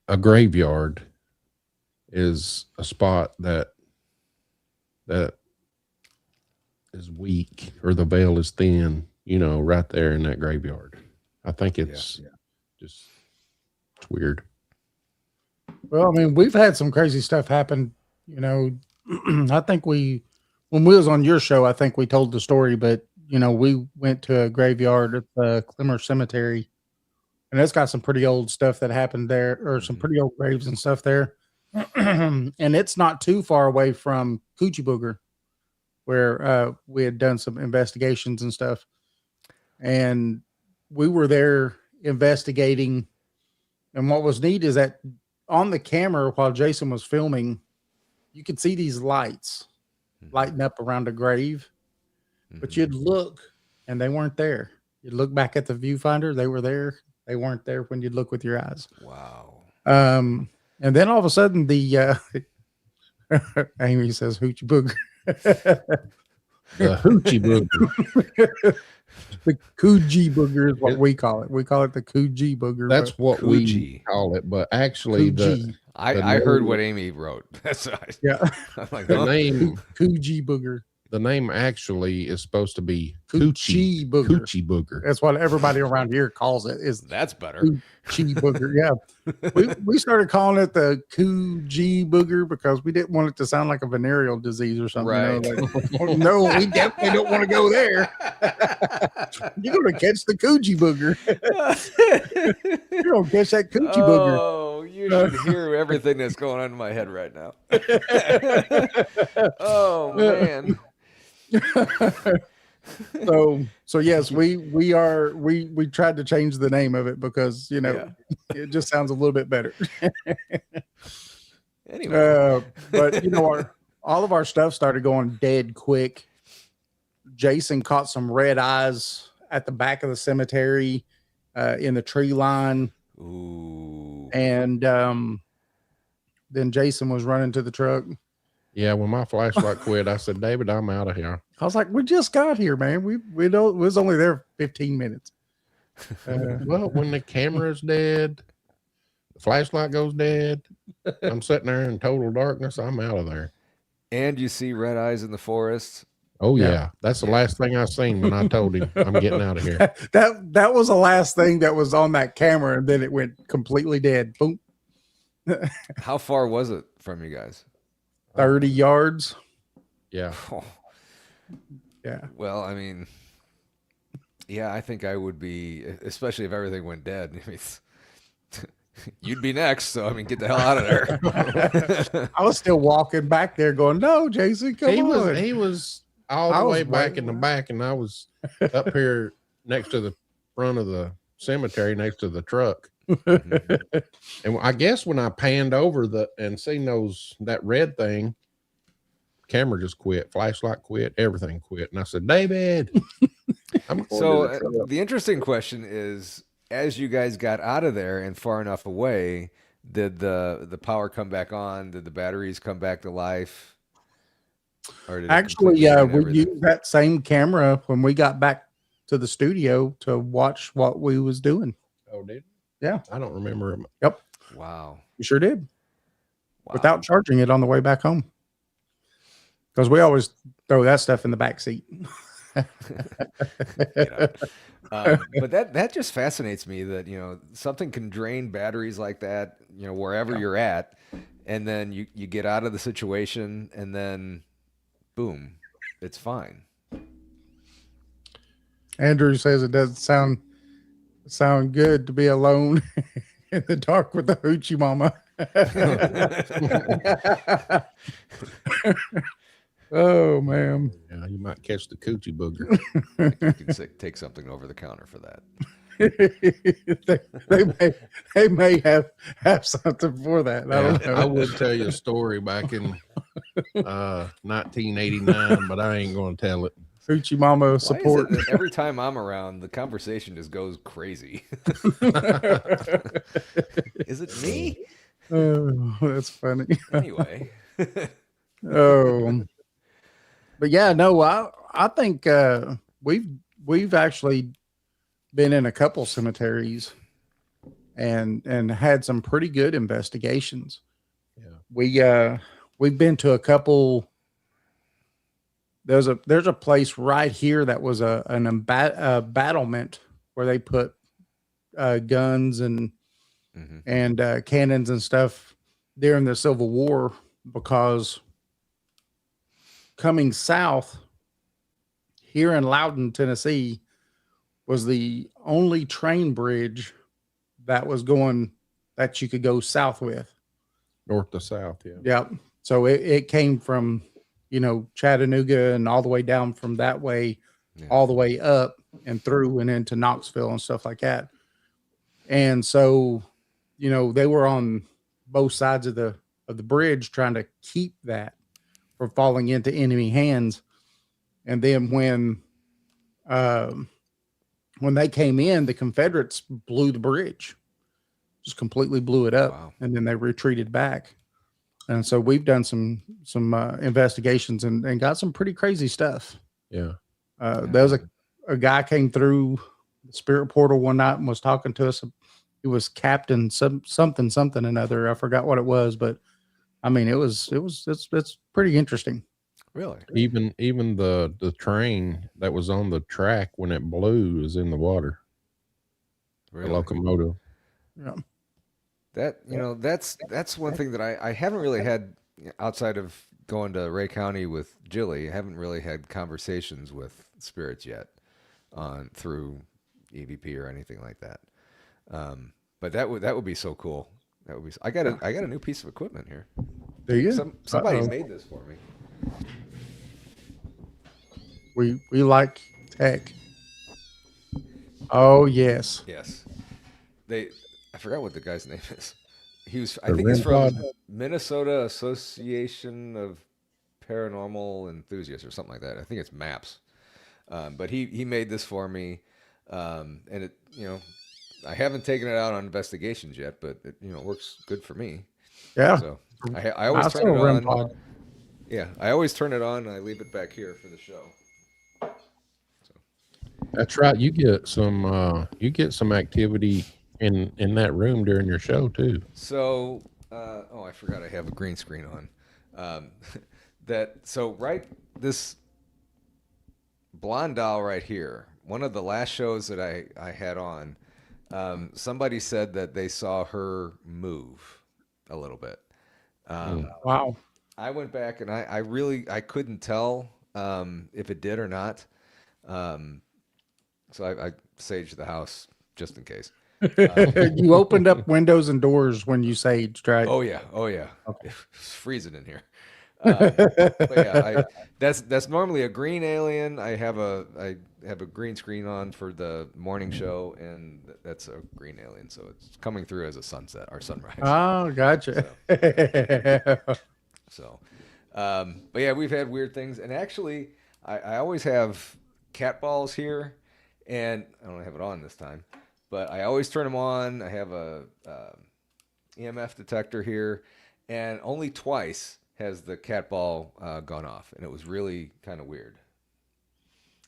a graveyard is a spot that is weak, or the veil is thin, right there in that graveyard. I think it's just it's weird. Well, I mean, we've had some crazy stuff happen. I think when we was on your show, I think we told the story, but we went to a graveyard at the Clemmer Cemetery, and it's got some pretty old stuff that happened there, or some pretty old graves and stuff there. And it's not too far away from Coochie Booger, where we had done some investigations and stuff. And we were there investigating. And what was neat is that on the camera, while Jason was filming, you could see these lights lighting up around a grave, but you'd look and they weren't there. You'd look back at the viewfinder, they were there. They weren't there when you'd look with your eyes. Wow. And then all of a sudden the Amy says hoochie booger. The Hoochie Booger. The Coogee booger is what we call it. We call it the Coogee booger. That's what we Coogee. call it, but actually Coogee. I heard what Amy wrote. That's Yeah. I'm like, the huh? name Coogee booger. the name actually is supposed to be Coochie booger. Coochie booger. That's what everybody around here calls it. Is That's better. Coochie booger. Yeah. We started calling it the Coogee booger because we didn't want it to sound like a venereal disease or something. Right. You know, like, oh, no, we definitely don't want to go there. You're going to catch the Coogee booger. You're going to catch that Coochie booger. Oh, you should hear everything that's going on in my head right now. Oh man. So yes, we tried to change the name of it because it just sounds a little bit better. Anyway, but all of our stuff started going dead quick. Jason caught some red eyes at the back of the cemetery in the tree line. ooh. And then Jason was running to the truck. Yeah, when my flashlight quit, I said, David, I'm out of here. I was like, we just got here, man. We was only there 15 minutes. Well, when the camera's dead, the flashlight goes dead, I'm sitting there in total darkness, I'm out of there. And you see red eyes in the forest. Oh yeah, Yeah. that's the last thing I seen when I told him I'm getting out of here. That was the last thing that was on that camera, and then it went completely dead. Boom. How far was it from you guys? 30 yards. Yeah. Oh, Yeah. well, I mean, yeah, I think I would be, especially if everything went dead. I mean, you'd be next, so I mean, get the hell out of there. I was still walking back there going, no, Jason, come on. He was all the way back in the back, and I was up here next to the front of the cemetery next to the truck. And I guess when I panned over and seen that red thing, camera just quit, flashlight quit, everything quit. And I said, David, I'm going So to the truck. the interesting question is, as you guys got out of there and far enough away, did the power come back on? Did the batteries come back to life? Or did it Actually, completely end we everything? used that same camera when we got back to the studio to watch what we was doing. Oh, did Yeah. I don't remember him. Yep. Wow. We sure did. Wow. Without charging it on the way back home. Because we always throw that stuff in the back seat. But that just fascinates me that something can drain batteries like that wherever you're at, and then you get out of the situation, and then boom, it's fine. Andrew says it doesn't sound good to be alone in the dark with the hoochie mama. Oh man. Yeah, you might catch the coochie booger. You can take something over the counter for that. they may have something for that. I don't know. I would tell you a story back in 1989, but I ain't going to tell it. Hoochie mama Why is support. it that every time I'm around, the conversation just goes crazy? Is it me? Oh, that's funny. Anyway. Oh, but yeah, no, I think we've actually been in a couple cemeteries and had some pretty good investigations. Yeah. We've been to a couple. There's a place right here that was an battlement where they put guns and cannons and stuff during the Civil War, because coming south here in Loudon, Tennessee, was the only train bridge that was going that you could go south with. North to south, yeah. Yep. So it came from, Chattanooga and all the way down from that way, all the way up and through and into Knoxville and stuff like that. And so, they were on both sides of the bridge trying to keep that from falling into enemy hands. And then when they came in, the Confederates blew the bridge, just completely blew it up. Wow. And then they retreated back. And so we've done some investigations and got some pretty crazy stuff. Yeah. There was a guy came through the spirit portal one night and was talking to us. It was Captain something another. I forgot what it was, but I mean, it's pretty interesting. Really? Even the train that was on the track when it blew is in the water. Really? The locomotive. Yeah. That that's one thing that I haven't really had outside of going to Ray County with Jilly. I haven't really had conversations with spirits yet on through EVP or anything like that. But that would be so cool. That would be. I got a new piece of equipment here. Do you? Somebody Uh-oh. made this for me. We like tech. Oh yes. Yes. I forgot what the guy's name is. I The think he's from Red Minnesota Association of Paranormal Enthusiasts or something like that. I think it's MAPS. But he made this for me. And it, I haven't taken it out on investigations yet, but it, works good for me. Yeah. So I always Nice turn it little REM on. pod. Yeah, I always turn it on and I leave it back here for the show. That's right. You get some activity in that room during your show too. So, I forgot I have a green screen on. This blonde doll right here, one of the last shows that I had on, somebody said that they saw her move a little bit. Wow. I went back and I couldn't tell if it did or not. So I saged the house just in case. You opened up windows and doors when you saged, right? Oh yeah. Okay. It's freezing in here. But yeah, that's normally a green alien. I have a green screen on for the morning show, and that's a green alien. So it's coming through as a sunset or sunrise. Oh, gotcha. So, but yeah, we've had weird things, and actually, I always have cat balls here, and I don't have it on this time, but I always turn them on. I have a EMF detector here, and only twice has the cat ball gone off, and it was really kind of weird.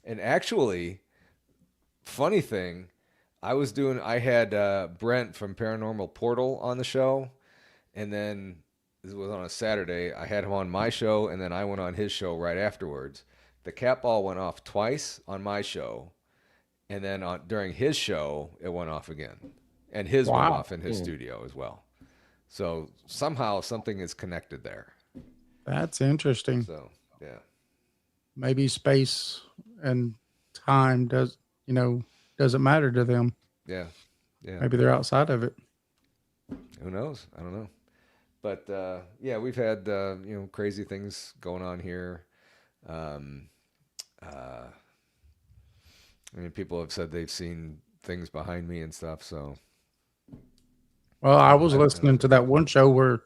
And actually, funny thing, I had Brent from Paranormal Portal on the show, and then this was on a Saturday. I had him on my show, and then I went on his show right afterwards. The cat ball went off twice on my show, and then during his show, it went off again. And his went off in his studio as well. So somehow something is connected there. That's interesting. So, yeah. Maybe space and time doesn't matter to them. Yeah. Yeah. Maybe they're outside of it. Who knows? I don't know. But yeah, we've had crazy things going on here. I mean, people have said they've seen things behind me and stuff. So, Well, I was listening to that one show where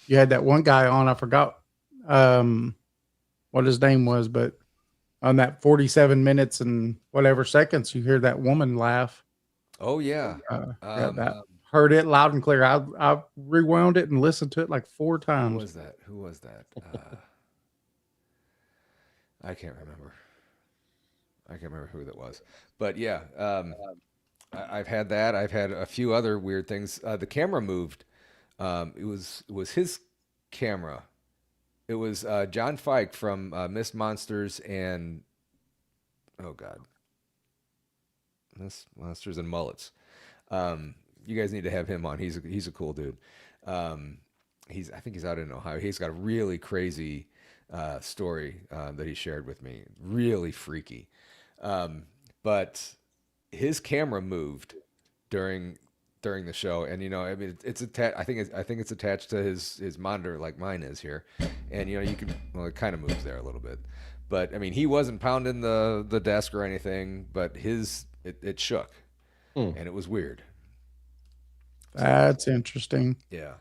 you had that one guy on. I forgot what his name was, but on that 47 minutes and whatever seconds, you hear that woman laugh. oh yeah, That heard it loud and clear. I rewound it and listened to it like 4 who times. was that? Who was that? I can't remember. I can't remember who that was. But yeah, I've had that. I've had a few other weird things. The camera moved. It was his camera. It was John Fike from Mist Monsters and Mist Monsters and Mullets. You guys need to have him on. He's a cool dude. I think he's out in Ohio. He's got a really crazy story that he shared with me. Really freaky. But his camera moved during the show, and I mean, it's attached. I think it's attached to his monitor, like mine is here, and you can it kind of moves there a little bit, but I mean, he wasn't pounding the desk or anything, but it shook, and it was weird. That's interesting. Yeah.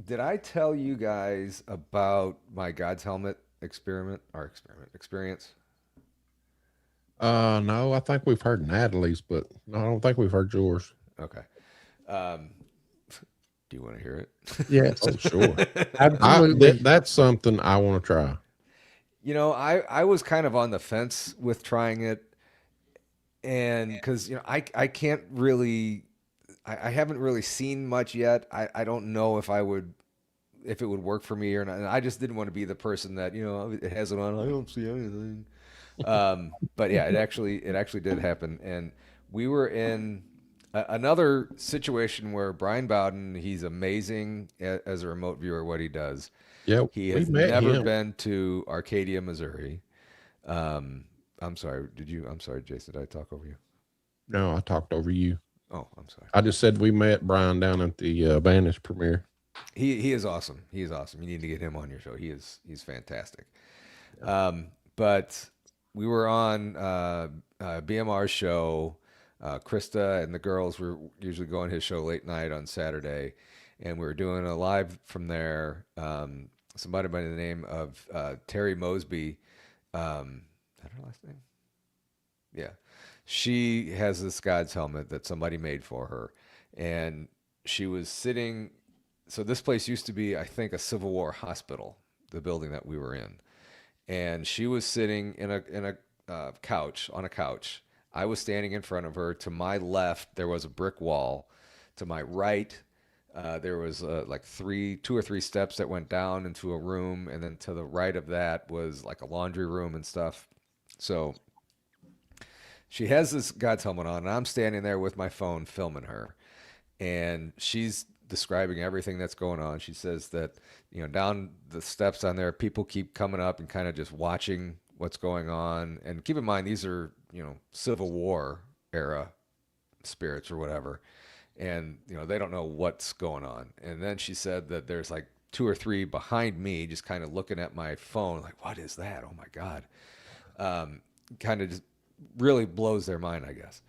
Did I tell you guys about my God's Helmet experience? No, I think we've heard Natalie's, but no, I don't think we've heard yours. Okay. Do you want to hear it? Yes. Oh, sure. Absolutely. That's something I want to try. I was kind of on the fence with trying it, and because I can't really, I haven't really seen much yet. I don't know if it would work for me or not. And I just didn't want to be the person that it has it on. I don't see anything. But yeah, it actually did happen, and we were in another situation where Brian Bowden, he's amazing as a remote viewer. What he does, Yeah, he we has met never him. been to Arcadia, Missouri. I'm sorry. I'm sorry, Jason. Did I talk over you? No, I talked over you. Oh, I'm sorry. I just said we met Brian down at the Vanish premiere. He is awesome. He is awesome. You need to get him on your show. He's fantastic. But we were on BMR's show. Krista and the girls were usually going his show late night on Saturday, and we were doing a live from there. Somebody by the name of Terry Mosby. Is that her last name? Yeah. She has this God's helmet that somebody made for her. And she was sitting. So this place used to be, I think, a Civil War hospital, the building that we were in. And she was sitting in a couch, on a couch. I was standing in front of her. To my left, there was a brick wall. To my right, there was like 2 or 3 steps that went down into a room. And then to the right of that was like a laundry room and stuff. So she has this God's helmet on, and I'm standing there with my phone filming her. And she's describing everything that's going on. She says that, down the steps on there, people keep coming up and kind of just watching what's going on. And keep in mind, these are, Civil War era spirits or whatever. And, they don't know what's going on. And then she said that there's like 2 or 3 behind me just kind of looking at my phone like, what is that? Oh my God. Kind of just really blows their mind, I guess.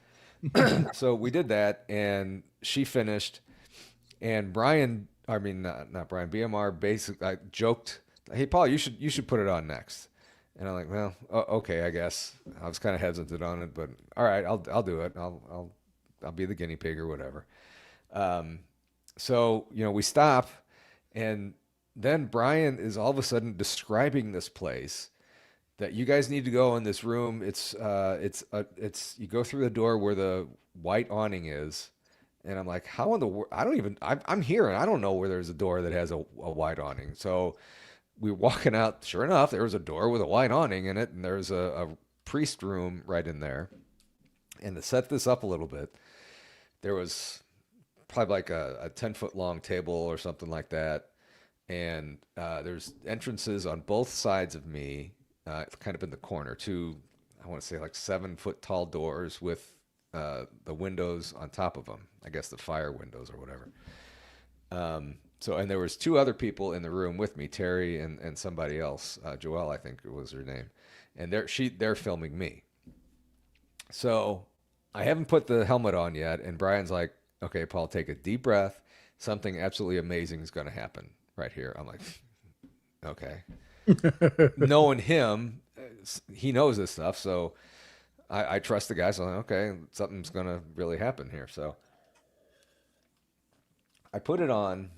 So we did that, and she finished, and Brian, I mean, not Brian, BMR basically joked, "Hey, Paul, you should put it on next." And I'm like, "Well, okay, I guess." I was kind of hesitant on it, but all right, I'll do it. I'll be the guinea pig or whatever. So we stop, and then Brian is all of a sudden describing this place that you guys need to go in this room. It's you go through the door where the white awning is, and I'm like, how in the world? I'm here and I don't know where there's a door that has a white awning. So we're walking out. Sure enough, there was a door with a white awning in it, and there's a priest room right in there. And to set this up a little bit, there was probably like a 10-foot long table or something like that, and there's entrances on both sides of me. Kind of in the corner, 2, I want to say like 7-foot tall doors with the windows on top of them. I guess the fire windows or whatever. And there was 2 other people in the room with me, Terry and somebody else, Joelle, I think was her name, and they're filming me. So I haven't put the helmet on yet, and Brian's like, "Okay, Paul, take a deep breath. Something absolutely amazing is going to happen right here." I'm like, "Okay." Knowing him, he knows this stuff, so I trust the guy. So I'm like, okay, something's gonna really happen here. So I put it on,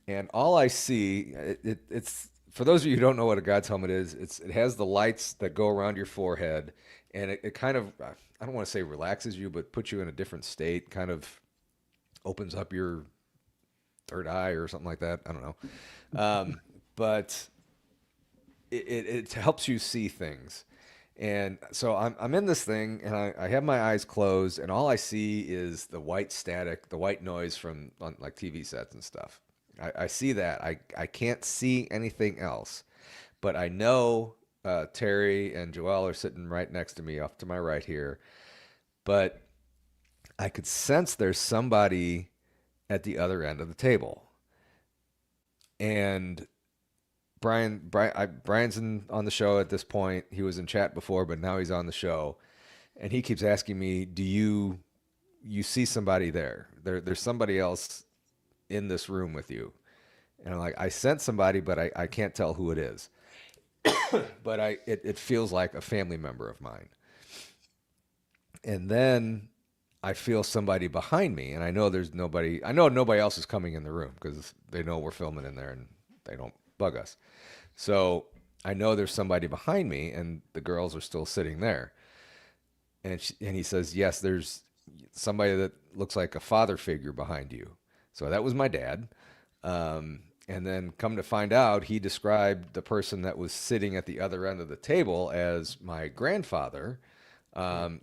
and all I see, it's for those of you who don't know what a God's helmet is. It has the lights that go around your forehead, and it kind of, I don't want to say relaxes you, but puts you in a different state. Kind of opens up your third eye or something like that. I don't know, but it helps you see things. And so I'm in this thing, and I have my eyes closed, and all I see is the white static, the white noise from like TV sets and stuff. I see that. I can't see anything else, but I know Terry and Joelle are sitting right next to me, off to my right here. But I could sense there's somebody at the other end of the table, and Brian's on the show at this point. He was in chat before, but now he's on the show, and he keeps asking me, "Do you see somebody there? There's somebody else in this room with you?" And I'm like, "I sense somebody, but I can't tell who it is. But it feels like a family member of mine." And then I feel somebody behind me, and I know there's nobody. I know nobody else is coming in the room because they know we're filming in there, and they don't bug us. So I know there's somebody behind me, and the girls are still sitting there. And he says, yes, there's somebody that looks like a father figure behind you. So that was my dad. And then come to find out, he described the person that was sitting at the other end of the table as my grandfather,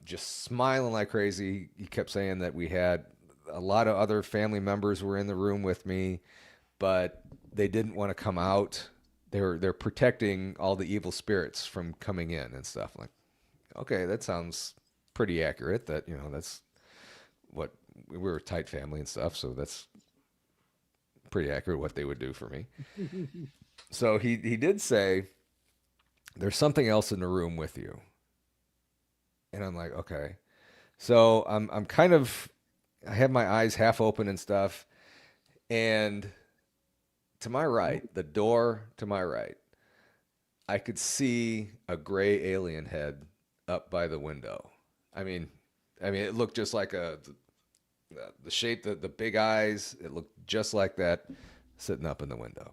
just smiling like crazy. He kept saying that we had a lot of other family members were in the room with me, but they didn't want to come out. They're protecting all the evil spirits from coming in and stuff. Like, okay, that sounds pretty accurate. That, you know, that's what we were a tight family and stuff, so that's pretty accurate what they would do for me. So he did say, there's something else in the room with you. And I'm like, okay. So I'm kind of, I have my eyes half open and stuff, and to my right, the door to my right, I could see a gray alien head up by the window. I mean, it looked just like the shape, the big eyes. It looked just like that, sitting up in the window.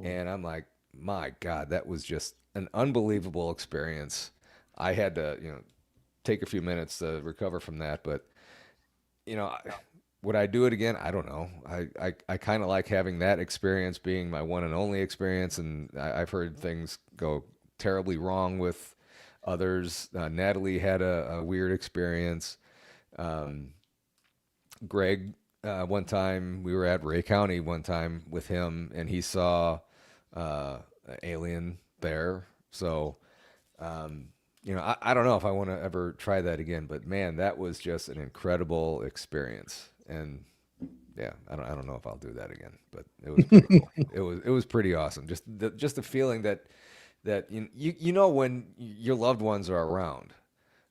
And I'm like, my God, that was just an unbelievable experience. I had to, take a few minutes to recover from that, but would I do it again? I don't know. I kind of like having that experience being my one and only experience, and I've heard things go terribly wrong with others. Natalie had a weird experience. Greg, one time we were at Ray County one time with him, and he saw an alien there. So, I don't know if I want to ever try that again, but man, that was just an incredible experience. And yeah, I don't know if I'll do that again, but it was pretty cool. It was pretty awesome. Just the feeling that when your loved ones are around.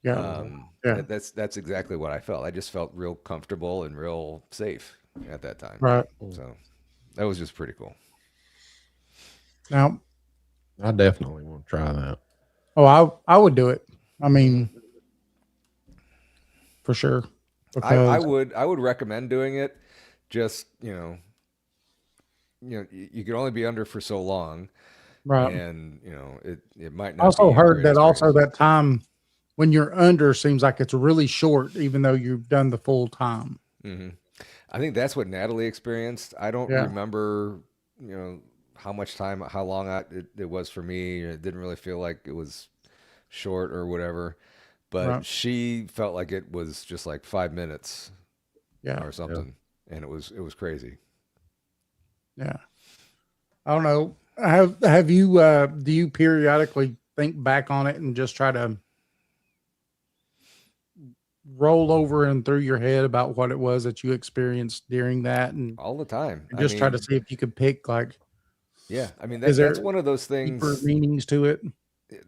Yeah. Yeah. That's exactly what I felt. I just felt real comfortable and real safe at that time. Right. So that was just pretty cool. Now, I definitely want to try that. I would do it. I mean, for sure. I Because would recommend doing it. Just you can only be under for so long, right. and it might I not be also a heard great that also experience. that time when you're under seems like it's really short, even though you've done the full time. I think that's what Natalie experienced. I don't Yeah. remember, how much time, how long it was for me. It didn't really feel like it was short or whatever, but Right. she felt like it was just like 5 minutes Yeah. or something, and it was crazy. Yeah. I don't know. Have you do you periodically think back on it and just try to roll over and through your head about what it was that you experienced during that and All the time. I just try to mean, see if you could pick like yeah. I mean is that's there one of those deeper things. meanings to it?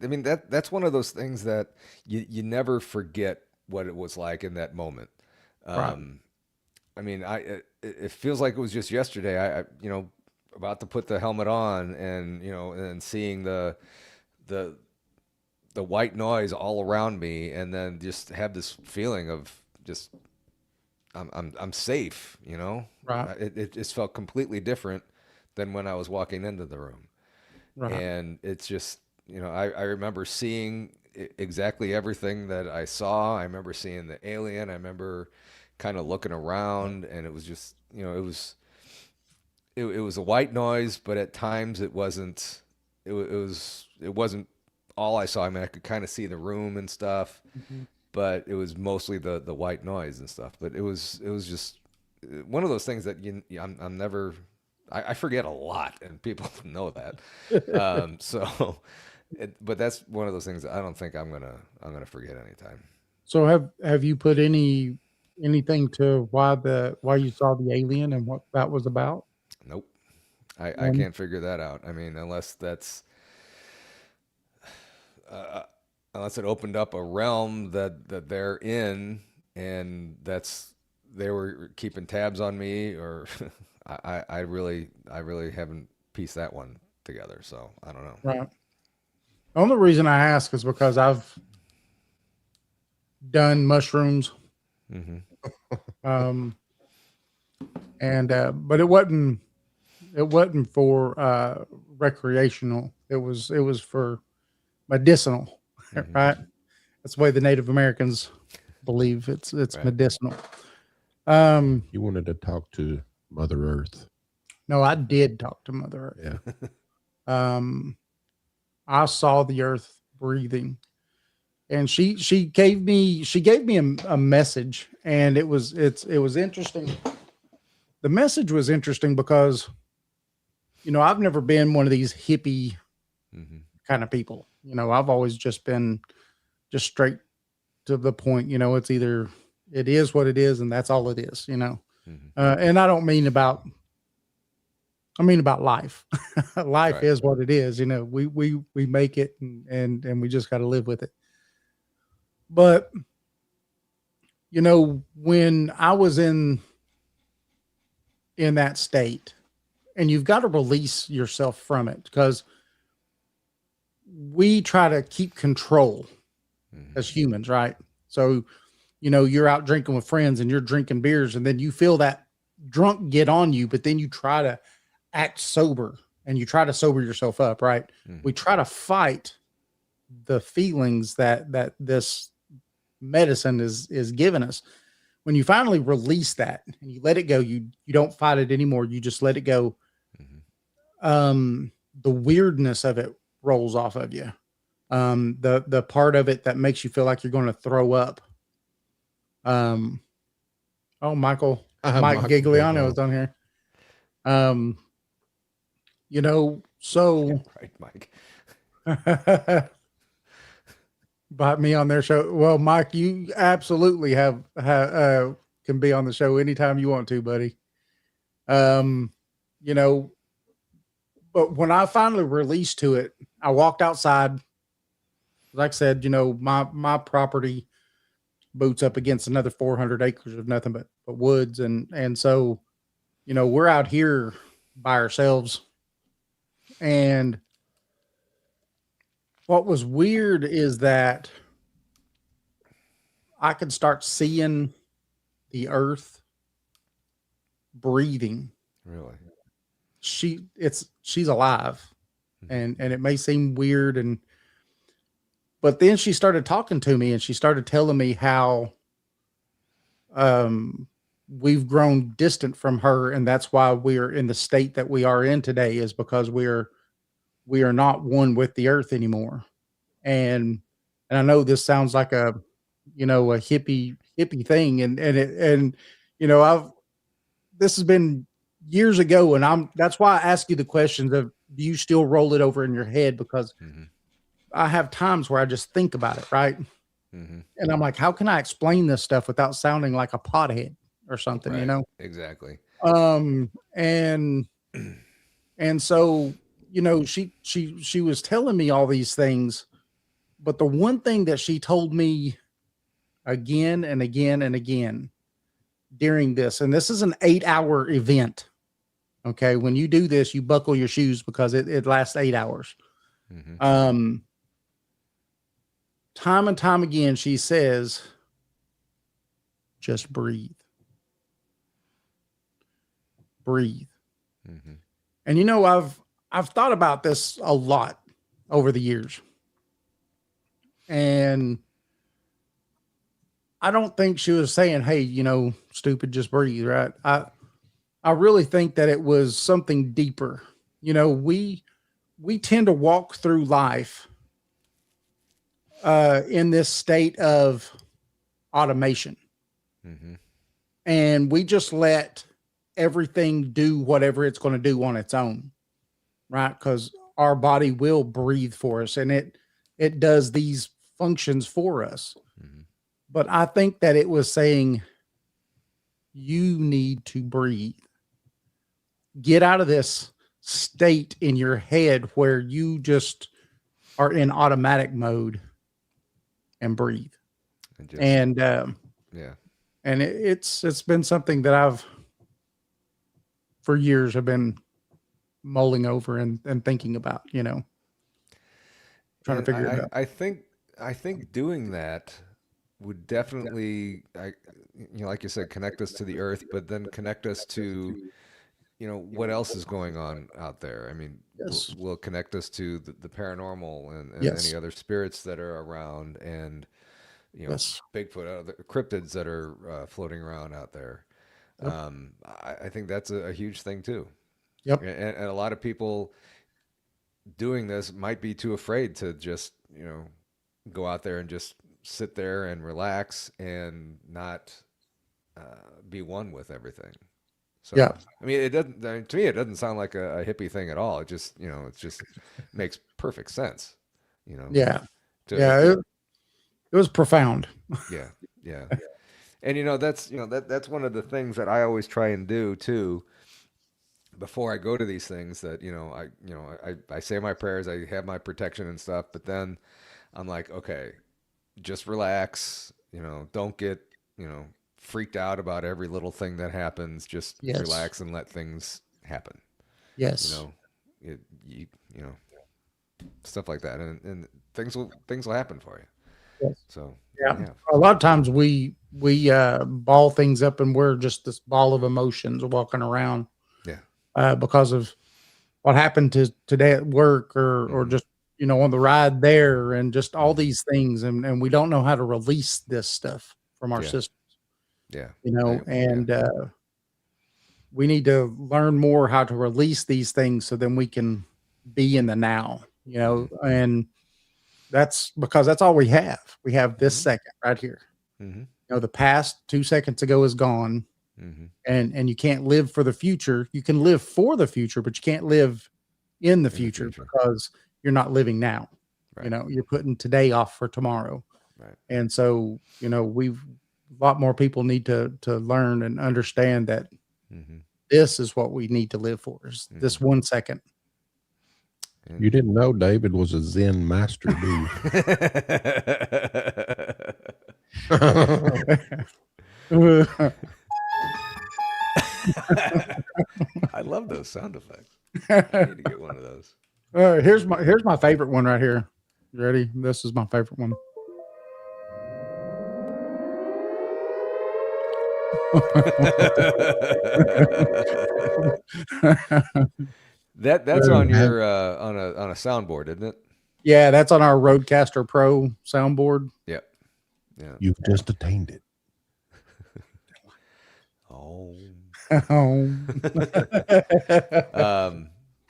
I mean that's one of those things that you never forget what it was like in that moment. Right. Um, I mean, it feels like it was just yesterday. About to put the helmet on, and seeing the the white noise all around me, and then just have this feeling of just I'm safe. Right. It just felt completely different than when I was walking into the room, Right. and it's just I remember seeing exactly everything that I saw. I remember seeing the alien. I remember kind of looking around, and it was just it was a white noise, but at times it wasn't. It wasn't all I saw. I mean, I could kind of see the room and stuff, Mhm. but it was mostly the white noise and stuff. But it was just one of those things that I'm never. I forget a lot, and people know that. So, but that's one of those things that I don't think I'm gonna forget anytime. So have you put anything to why you saw the alien and what that was about? Nope. I Um, can't figure that out. I mean, uh, unless it opened up a realm that they're in, and they were keeping tabs on me, or I really haven't pieced that one together. So I don't know. right. The only reason I ask is because I've done mushrooms, Hmm. um, and but it wasn't for recreational. It was for medicinal, right? That's the way the Native Americans believe it's Right. medicinal. You wanted to talk to Mother Earth. No, I did talk to Mother Earth. Yeah. I saw the earth breathing, and she gave me a message, and it was interesting. The message was interesting because I've never been one of these hippie kind of people. I've always just been just straight to the point. It's either it is what it is, and that's all it is. And I don't mean about. I mean about life. Life Right. is what it is. We make it, and we just got to live with it. But when I was in that state, and you've got to release yourself from it, because we try to keep control as humans, right? So, you're out drinking with friends and you're drinking beers, and then you feel that drunk get on you, but then you try to act sober and you try to sober yourself up, right? We try to fight the feelings that this medicine is giving us. When you finally release that and you let it go, you don't fight it anymore. You just let it go. The weirdness of it rolls off of you. The part of it that makes you feel like you're going to throw up. Oh, Mike Michael Gigliano is on here. So Right, Mike. bought me on their show. Well, Mike, you absolutely can be on the show anytime you want to, buddy. You know, but when I finally released to it, I walked outside. Like I said, my property boots up against another 400 acres of nothing but woods, and so we're out here by ourselves. And what was weird is that I could start seeing the earth breathing. Really? She's alive, and it may seem weird, but then she started talking to me, and she started telling me how we've grown distant from her, and that's why we're in the state that we are in today, is because we are not one with the earth anymore. And I know this sounds like a hippie thing, I've this has been years ago, and that's why I ask you the questions of, do you still roll it over in your head? Because I have times where I just think about it, right? And I'm like, how can I explain this stuff without sounding like a pothead or something, Right. Exactly. And so, she was telling me all these things, but the one thing that she told me again and again and again during this, and this is an 8-hour event. Okay. When you do this, you buckle your shoes because it lasts 8 hours. Time and time again, she says, just breathe. Breathe. And I've thought about this a lot over the years. And I don't think she was saying, hey, stupid, just breathe, right? I really think that it was something deeper. We tend to walk through life in this state of automation. And we just let everything do whatever it's going to do on its own, right? Because our body will breathe for us, and it does these functions for us. But I think that it was saying, you need to breathe. Get out of this state in your head where you just are in automatic mode and breathe. And yeah. And it's been something that I've for years have been mulling over and thinking about, trying to figure it out. I think doing that would definitely, like you said, connect us to the earth, but then connect us to what else is going on out there. I mean, Yes. will connect us to the paranormal and any Yes. other spirits that are around, and Yes. Bigfoot, the cryptids that are floating around out there. Yep. I think that's a huge thing too. Yep. And a lot of people doing this might be too afraid to just, go out there and just sit there and relax and not be one with everything. So, Yeah. I mean, it doesn't, to me, it doesn't sound like a hippie thing at all. It just, it just makes perfect sense, Yeah. to, Yeah. It was profound. yeah, yeah. And, that's one of the things that I always try and do too, before I go to these things, that, I say my prayers, I have my protection and stuff, but then I'm like, okay, just relax, don't get, freaked out about every little thing that happens. Just Yes. relax and let things happen. Yes. Stuff like that. And things will happen for you. Yes. So, Yeah. A lot of times we ball things up and we're just this ball of emotions walking around. Yeah. Because of what happened today at work or just, on the ride there and just all these things. And we don't know how to release this stuff from our Yeah. system, Yeah. and we need to learn more how to release these things so then we can be in the now, and that's because that's all we have. We have this second right here. Mm-hmm. The past 2 seconds ago is gone. Mm-hmm. And you can't live for the future. You can live for the future, but you can't live in the future because you're not living now. Right. You're putting today off for tomorrow. Right. And so, a lot more people need to learn and understand that this is what we need to live for, is this 1 second. You didn't know David was a Zen master, do you? I love those sound effects. I need to get one of those. Here's my favorite one right here. You ready? This is my favorite one. That's on your on a soundboard, isn't it? Yeah, that's on our Rodecaster Pro soundboard. Yep. Yeah. You've just attained it. Oh.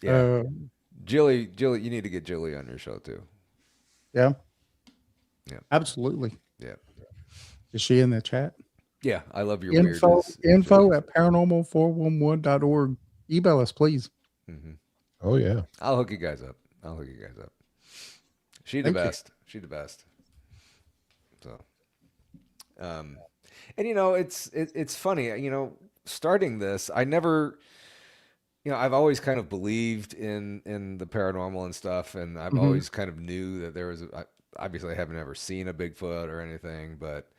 Yeah. Jilly, you need to get Jilly on your show too. Yeah. Yeah. Absolutely. Yeah. Is she in the chat? Yeah, I love your info weirdness. at paranormal411.org. Email us, please. Mm-hmm. Oh yeah. I'll hook you guys up. She the best. She the best. So, and it's funny, starting this, I never, I've always kind of believed in the paranormal and stuff, and I've always kind of knew that there was, obviously I haven't ever seen a Bigfoot or anything, but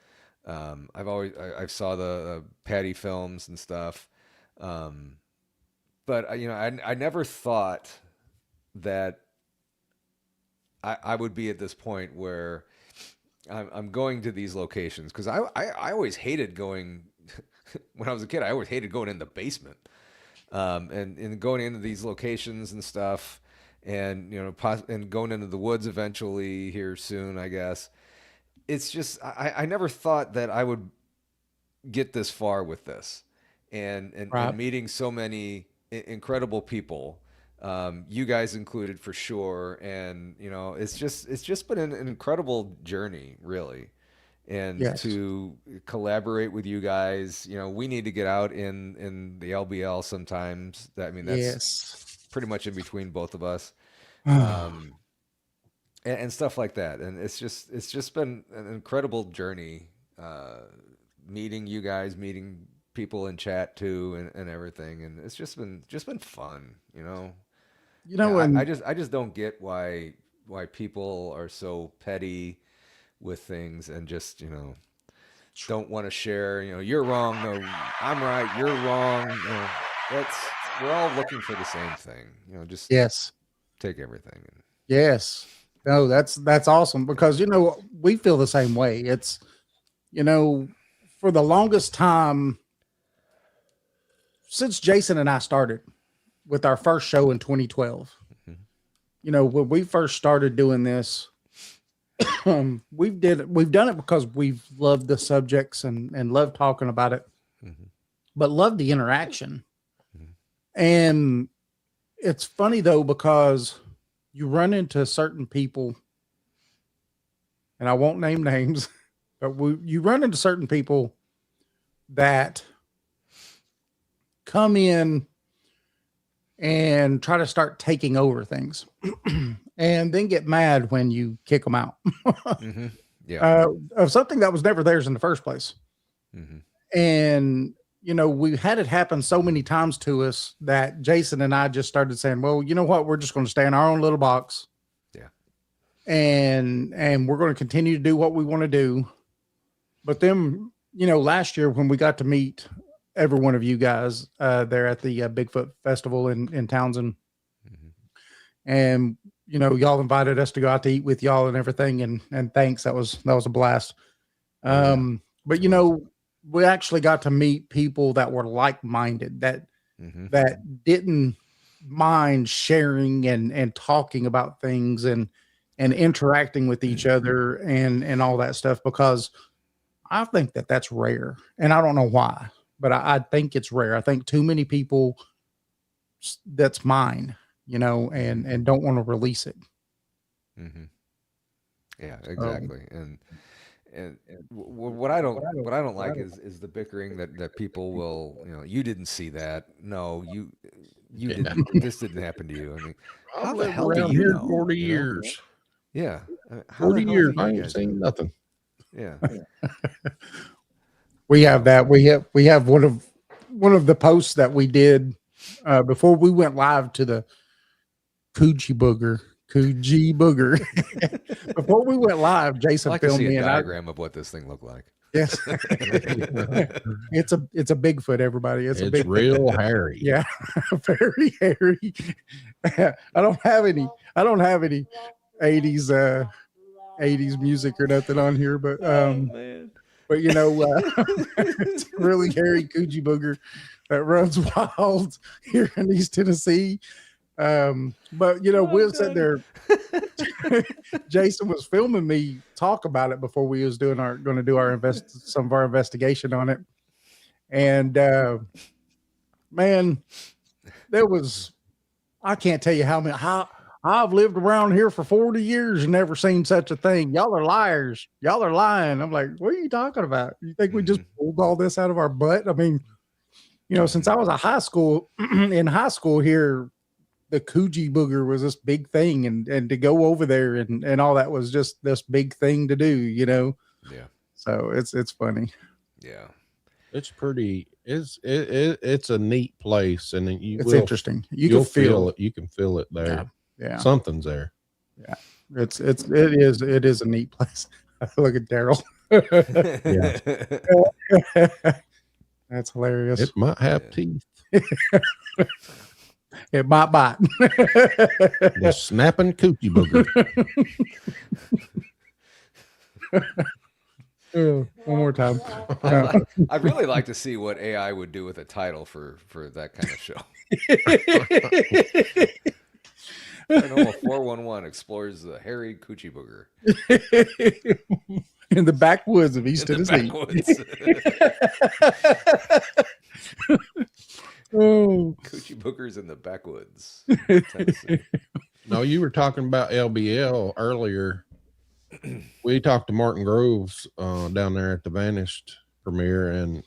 I saw the Patty films and stuff, but I never thought that I would be at this point where I'm going to these locations, because I always hated going when I was a kid. I always hated going in the basement, and going into these locations and stuff, and and going into the woods eventually here soon, I guess. It's just I never thought that I would get this far with this, and meeting so many incredible people, you guys included for sure, and it's just been an incredible journey, really. And Yes. to collaborate with you guys, we need to get out in the LBL sometimes. That's Yes. pretty much in between both of us, and stuff like that. And it's just been an incredible journey, meeting you guys, meeting people in chat too, and everything. And it's just been fun, And I just don't get why people are so petty with things, and just don't want to share. You're wrong. No, I'm right. You're wrong. We're all looking for the same thing. Just yes. take everything. Yes. No, that's awesome, because we feel the same way. It's for the longest time, since Jason and I started with our first show in 2012, you know, when we first started doing this, we've done it because we've loved the subjects and loved talking about it, but loved the interaction. And it's funny though, because you run into certain people, and I won't name names, but you run into certain people that come in and try to start taking over things and then get mad when you kick them out of something that was never theirs in the first place. And, you know, we had it happen so many times to us that Jason and I just started saying, well, you know what? We're just going to stay in our own little box. Yeah. And we're going to continue to do what we want to do. But then, you know, last year when we got to meet every one of you guys there at the Bigfoot Festival in Townsend, and you know, y'all invited us to go out to eat with y'all and everything, and thanks, that was a blast. But you know, we actually got to meet people that were like-minded, that didn't mind sharing and talking about things and interacting with each other and all that stuff, because I think that that's rare, and I don't know why, but I think it's rare. I think too many people that's mine, you know, and don't want to release it. Yeah, exactly. And what I don't like is the bickering that people will, you know, you didn't see that. No, you didn't. This didn't happen to you. I mean, how I've the lived hell do around you here know? 40 You know? years. Yeah. I mean, how 40 the hell years. do I you ain't guys seen know? nothing. Yeah. We have that. We have one of the posts that we did before we went live to the Coogee Booger. Before we went live, I'd Jason like to filmed see me, a and diagram of what this thing looked like. yes, it's a Bigfoot. Everybody, it's a It's big. real hairy. Yeah, very hairy. I don't have any 80s 80s music or nothing on here, but Man. but you know, it's a really hairy Coogee Booger that runs wild here in East Tennessee. But you know, we'll sit there. Jason was filming me talk about it before we was going to do some of our investigation on it. And man, there was, I can't tell you how I've lived around here for 40 years and never seen such a thing. Y'all are liars. Y'all are lying. I'm like, what are you talking about? You think we just pulled all this out of our butt? I mean, you know, since I was in high school here, the Coogee Booger was this big thing, and to go over there and all that was just this big thing to do, you know? Yeah. So it's funny. Yeah. It's pretty. It's a neat place, and It's interesting. You can feel it. You can feel it there. Yeah. Something's there. Yeah. It is a neat place. Look at Daryl. Yeah. That's hilarious. It might have teeth. It might bite. The snapping Coochie Booger. One more time. I'd really like to see what AI would do with a title for that kind of show. Paranormal 411 explores the hairy Coochie Booger In the backwoods of East Tennessee. Oh, Coochie Boogers in the backwoods. No, you were talking about LBL earlier. We talked to Martin Groves down there at the Vanished premiere, and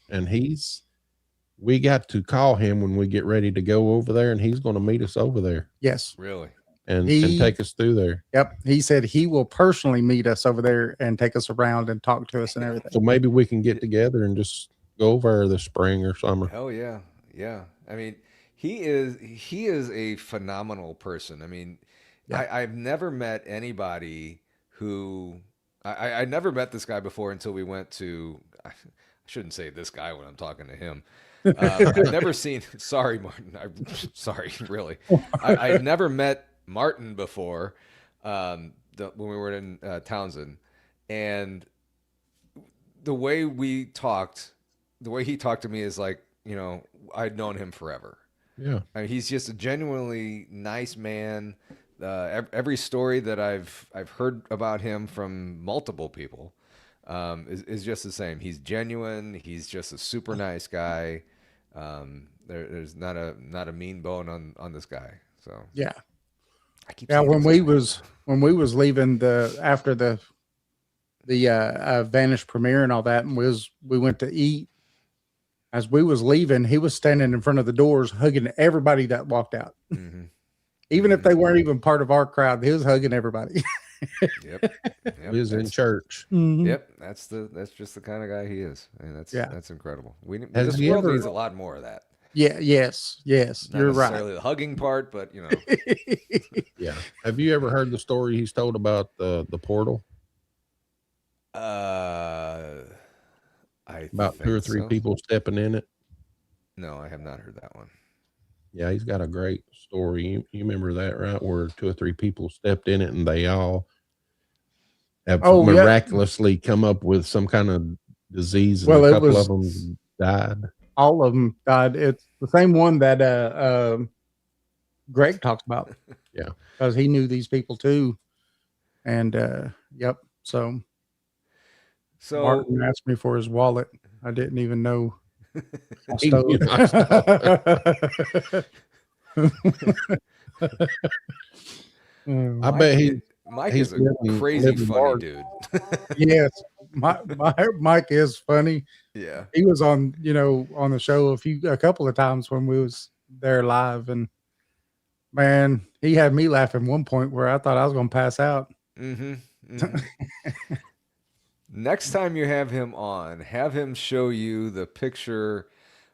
we got to call him when we get ready to go over there, and he's going to meet us over there. Yes. Really? And take us through there. Yep. He said he will personally meet us over there and take us around and talk to us and everything. So maybe we can get together and just go over this spring or summer. Hell yeah. Yeah. I mean, he is a phenomenal person. I mean, yeah. I've never met anybody who I never met this guy before until we went to, I shouldn't say this guy when I'm talking to him. I've never seen, sorry, Martin. Sorry, really. I've never met Martin before when we were in Townsend. And the way he talked to me is like you know, I'd known him forever. Yeah. I mean, he's just a genuinely nice man. Every story that I've heard about him from multiple people is just the same. He's genuine. He's just a super nice guy. There's not a mean bone on this guy. So Yeah. I keep Yeah. saying When his we name. was leaving after the Vanish premiere and all that, and we went to eat. As we was leaving, he was standing in front of the doors, hugging everybody that walked out. Mm-hmm. Even if they weren't even part of our crowd, he was hugging everybody. Yep. He was in church. Yep, that's just the kind of guy he is. I mean, that's incredible. Has This he world ever- needs a lot more of that. Yeah. Yes. Not You're right. necessarily the hugging part, but you know. Yeah. Have you ever heard the story he's told about the portal? About think 2 or 3 so. people stepping in it. No, I have not heard that one. Yeah, he's got a great story. You remember that, right? Where 2 or 3 people stepped in it and they all have miraculously come up with some kind of disease, and a couple of them died. All of them died. It's the same one that Greg talked about. Yeah, because he knew these people too. And yep. So Martin asked me for his wallet. I didn't even know. I stole it. I bet Mike he's is a crazy funny dude. Yes, Mike is funny. Yeah, he was on the show a couple of times when we was there live, and man, he had me laughing one point where I thought I was going to pass out. Mm-hmm. Mm-hmm. Next time you have him on, have him show you the picture.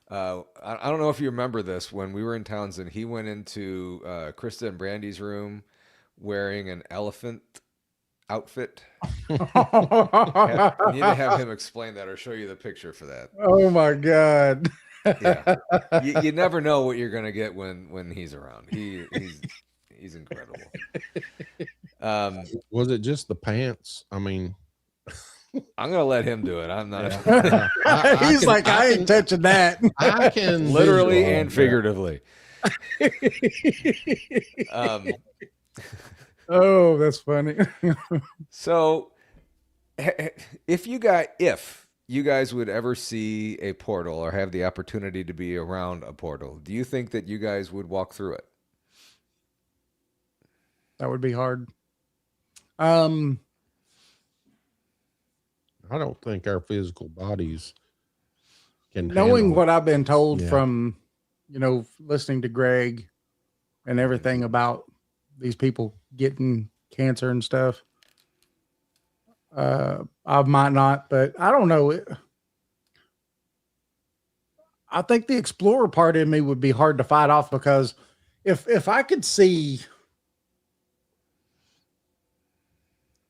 I don't know if you remember this. When we were in Townsend, he went into Krista and Brandy's room wearing an elephant outfit. You need to have him explain that or show you the picture for that. Oh my God. Yeah. You never know what you're going to get when he's around. He's incredible. Was it just the pants? I mean, I'm going to let him do it. I'm not. He's like, I ain't touching that. I can literally and figuratively. Oh, that's funny. So, if you guys would ever see a portal or have the opportunity to be around a portal, do you think that you guys would walk through it? That would be hard. I don't think our physical bodies can knowing what I've been told Yeah. from, listening to Greg and everything about these people getting cancer and stuff. I might not, but I don't know. I think the explorer part in me would be hard to fight off, because if I could see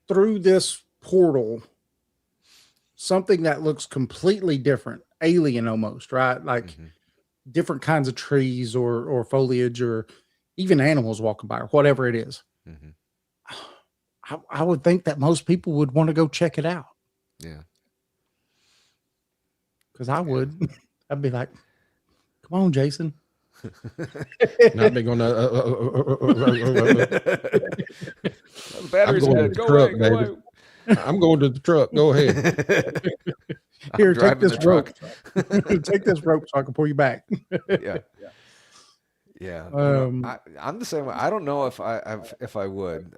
through this portal something that looks completely different, alien almost, right? Like different kinds of trees or foliage or even animals walking by or whatever it is. I would think that most people would want to go check it out. Yeah. Because I would. I'd be like, come on, Jason. Not big on The batteries I'm are going dead. to the Go away. truck, Go baby. away. I'm going to the truck. Go ahead. Here, I'm take driving this the rope. truck. Take this rope so I can pull you back. Yeah. Yeah. I'm the same way. I don't know if I would.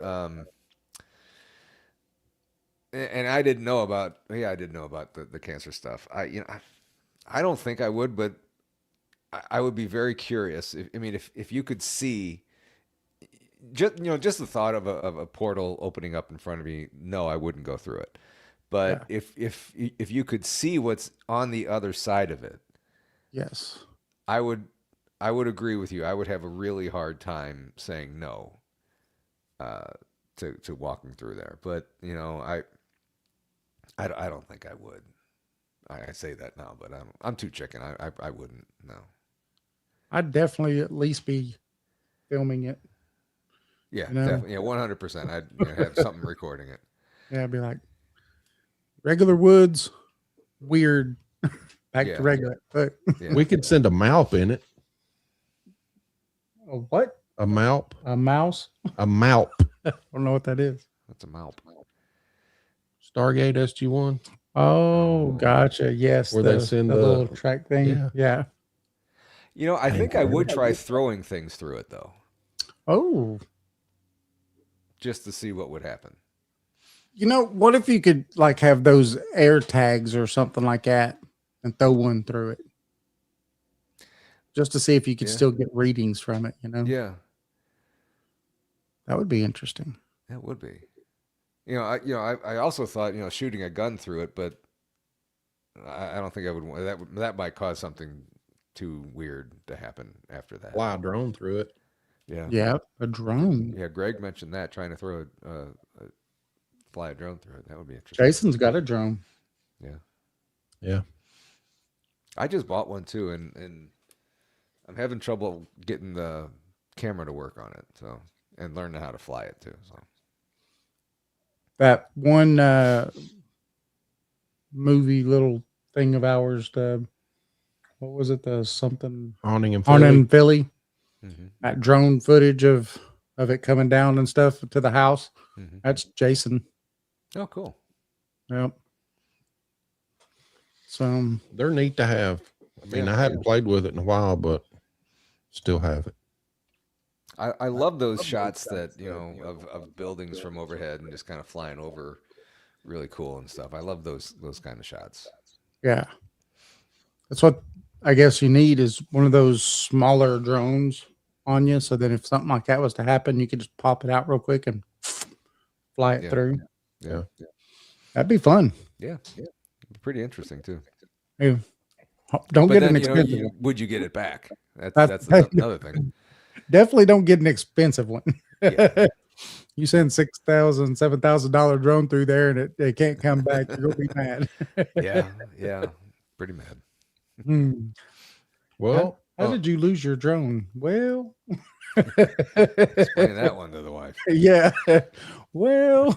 And I didn't know about. Yeah, I did know about the cancer stuff. I don't think I would, but I would be very curious. If you could see, just the thought of a portal opening up in front of me. No, I wouldn't go through it. But if you could see what's on the other side of it, Yes. I would agree with you. I would have a really hard time saying no to walking through there. But I don't think I would. I say that now, but I'm too chicken. I wouldn't. No. I'd definitely at least be filming it. Yeah, definitely. Yeah, 100%. I'd have something recording it. Yeah, I'd be like, regular woods, weird. back Yeah. to regular. But Yeah. We could send a Malp in it. a what? A Malp. A mouse? A Malp. I don't know what that is. That's a Malp. Stargate SG-1. Oh, gotcha. Yes, Where they send the the- little track thing. Yeah. Yeah. You know, I think I would try throwing things through it though, Oh, just to see what would happen. you know, what if you could like have those air tags or something like that and throw one through it? Just to see if you could Yeah. still get readings from it, you know? Yeah, That would be interesting. that would be. I also thought, shooting a gun through it, but I don't think I would want that. That might cause something too weird to happen after that. Fly a drone through it. Yeah. Yeah, a drone. Yeah. Greg mentioned that, trying to throw fly a drone through it. That would be interesting. Jason's got a drone. Yeah. Yeah. I just bought one too, and I'm having trouble getting the camera to work on it. So, and learning how to fly it too. So. That one movie little thing of ours, the what was it? The something Haunting in on Philly. in Philly. Mm-hmm. That drone footage of it coming down and stuff to the house. Mm-hmm. That's Jason. Oh, cool. Yep. So They're neat to have. I mean, Yeah. I hadn't played with it in a while, but still have it. I love those shots that, of buildings from overhead and just kind of flying over, really cool and stuff. I love those kind of shots. yeah, that's what I guess you need is one of those smaller drones on you. So then if something like that was to happen, you could just pop it out real quick and fly it Yeah. through. Yeah. That'd be fun. Yeah. Pretty interesting too. Hey, don't But get then, an expensive one. would you get it back? That's- That's another thing. Definitely don't get an expensive one. Yeah. You send $6,000, $7,000 drone through there and it can't come back. You're gonna be mad. Yeah. Pretty mad. Hmm. Well, How did you lose your drone? Well, Explain that one to the wife. yeah. Well,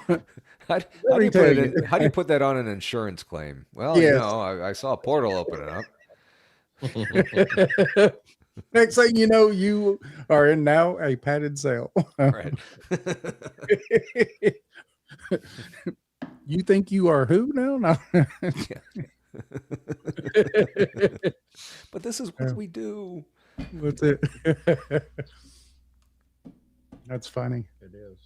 How Let do me you tell put it you. in, how do you put that on an insurance claim? Well, Yes. I saw a portal opening up. next thing you know, you are in now a padded cell. Right. You think you are who now? No. But this is what we do. What's it? That's funny. it is.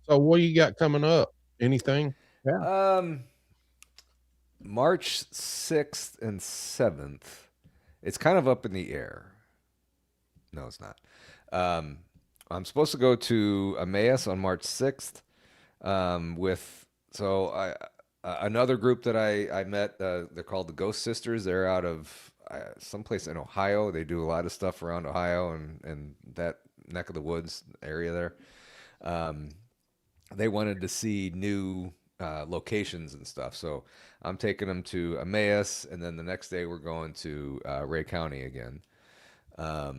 So what do you got coming up? Anything? March 6th and 7th. It's kind of up in the air. No, it's not. I'm supposed to go to Emmaus on March 6th with another group that I met. They're called the Ghost Sisters. They're out of someplace in Ohio. They do a lot of stuff around Ohio and that neck of the woods area there. They wanted to see new locations and stuff. So I'm taking them to Emmaus, and then the next day we're going to Ray County again. Are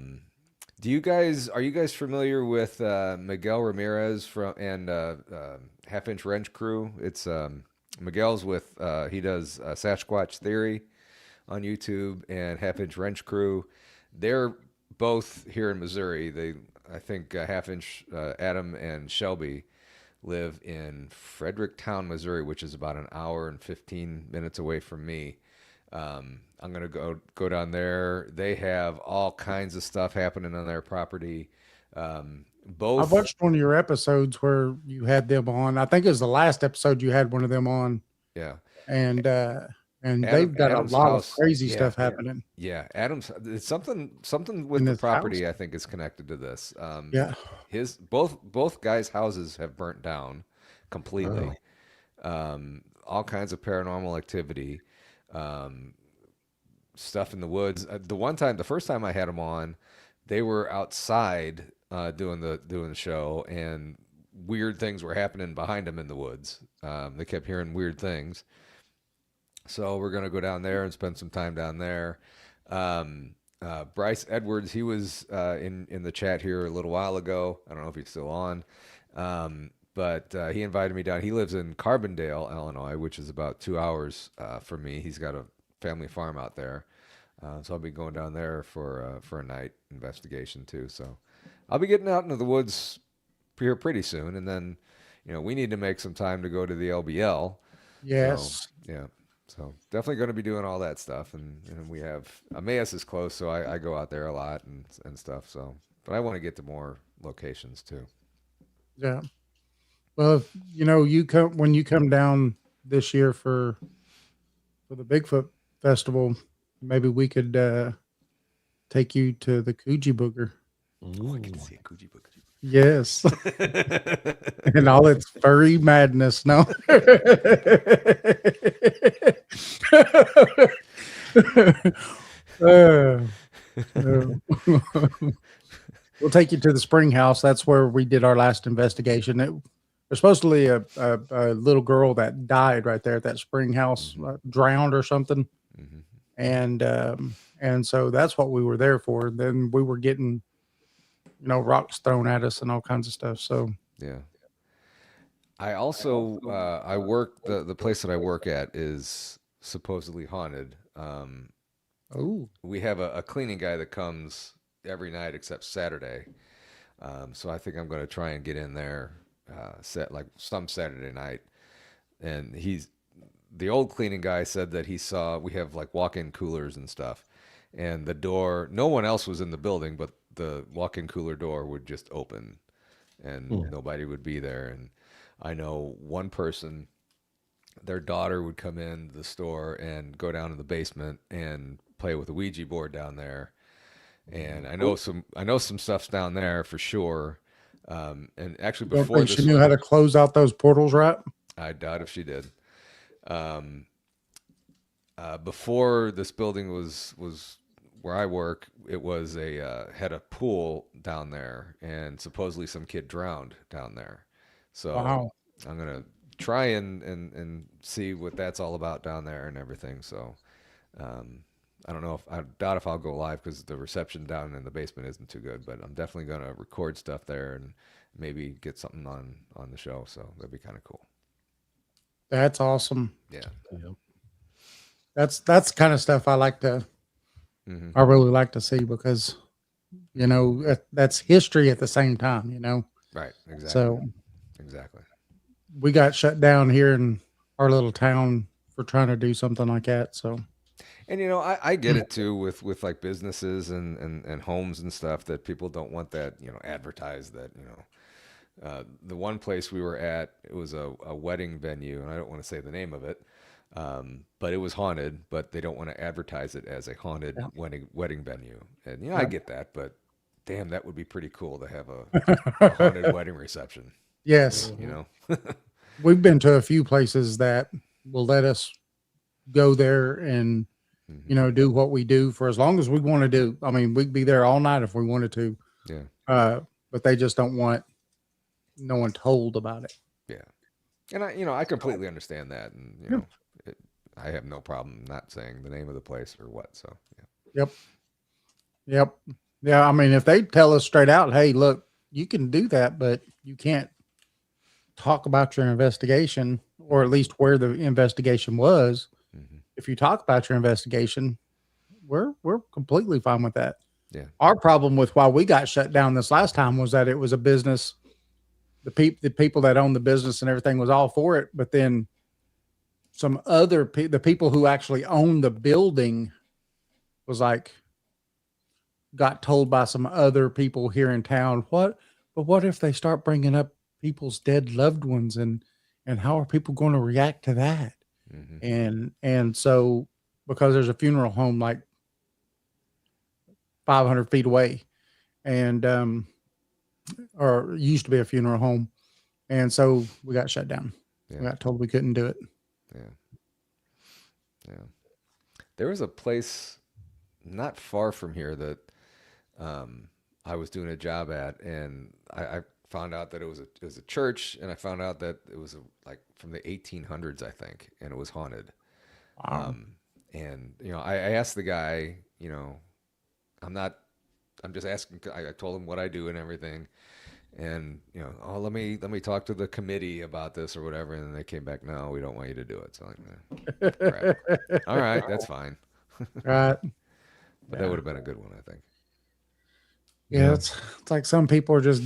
you guys familiar with Miguel Ramirez and Half Inch Wrench Crew? It's Miguel's with he does Sasquatch Theory on YouTube and Half Inch Wrench Crew. They're both here in Missouri. I think Half Inch Adam and Shelby live in Fredericktown, Missouri, which is about an hour and 15 minutes away from me. I'm gonna go down there. They have all kinds of stuff happening on their property. I Both, watched one of your episodes where you had them on. I think it was the last episode you had one of them on, yeah, and they've got Adam's a lot house. of crazy Yeah, stuff happening. yeah. Adam's it's something with In the this property. house? I think is connected to this. Yeah, Both guys' houses have burnt down completely. All kinds of paranormal activity. Stuff in the woods. The first time I had them on, they were outside doing the show, and weird things were happening behind them in the woods. They kept hearing weird things. So we're gonna go down there and spend some time down there. Bryce Edwards, he was in the chat here a little while ago. I don't know if he's still on, but he invited me down. He lives in Carbondale, Illinois, which is about 2 hours from me. He's got a family farm out there. So I'll be going down there for a night investigation too. So I'll be getting out into the woods here pretty soon, and then we need to make some time to go to the LBL. So Yes. yeah, so definitely going to be doing all that stuff, and we have Emmaus is close, so I go out there a lot and stuff. So, but I want to get to more locations too. Yeah. Well, if, you come when you come down this year for the Bigfoot festival, maybe we could take you to the Coogee Booger. Oh, I get to see a Coogee book. Yes. And all its furry madness. No. Uh, we'll take you to the spring house. That's where we did our last investigation. There's supposedly a little girl that died right there at that spring house, drowned or something. And so that's what we were there for. Then we were getting, rocks thrown at us and all kinds of stuff. So Yeah. I also I work the place that I work at is supposedly haunted. oh, We have a cleaning guy that comes every night except Saturday. So I think I'm going to try and get in there set like some Saturday night. And the old cleaning guy said that he saw we have like walk-in coolers and stuff, and the door. No one else was in the building, but the walk-in cooler door would just open, and nobody would be there. And I know one person, their daughter would come in the store and go down to the basement and play with a Ouija board down there. And I know some stuff's down there for sure. And actually, don't before think this, she knew how to close out those portals, right? I doubt if she did. Before this building was where I work, it was had a pool down there, and supposedly some kid drowned down there. So Wow. I'm gonna try and see what that's all about down there and everything. So I don't know if I doubt if I'll go live because the reception down in the basement isn't too good. But I'm definitely gonna record stuff there and maybe get something on the show. So that'd be kind of cool. That's awesome. Yeah. That's the kind of stuff I like to. I really like to see because, that's history at the same time. Right. Exactly. So Exactly. we got shut down here in our little town for trying to do something like that. So, And I get it too with like businesses and homes and stuff that people don't want that advertised that the one place we were at, it was a wedding venue, and I don't want to say the name of it, but it was haunted, but they don't want to advertise it as a haunted wedding venue. And I get that, but damn, that would be pretty cool to have a haunted wedding reception. yes, we've been to a few places that will let us go there and, do what we do for as long as we want to do. I mean, we'd be there all night if we wanted to. Yeah. But they just don't want no one told about it. Yeah. And I completely understand that. And, I have no problem not saying the name of the place or what. So, yeah. Yep. Yeah. I mean, if they tell us straight out, hey, look, you can do that, but you can't talk about your investigation, or at least where the investigation was. If you talk about your investigation, we're completely fine with that. Yeah. Our problem with why we got shut down this last time was that it was a business. The people that own the business and everything was all for it, but then some other the people who actually own the building was like, got told by some other people here in town, but what if they start bringing up people's dead loved ones, and how are people going to react to that? And so, because there's a funeral home like 500 feet away, and or used to be a funeral home, and so we got shut down. Yeah. We got told we couldn't do it. Yeah. There was a place not far from here that I was doing a job at, and I found out that it was a church, and I found out that it was like from the 1800s, I think, and it was haunted. Wow. And I asked the guy, I'm just asking. I told him what I do and everything, And oh, let me talk to the committee about this or whatever, and then they came back, no, we don't want you to do it. So like, crap. All right, that's fine. Right. But that would have been a good one, I think. Yeah, it's like some people are just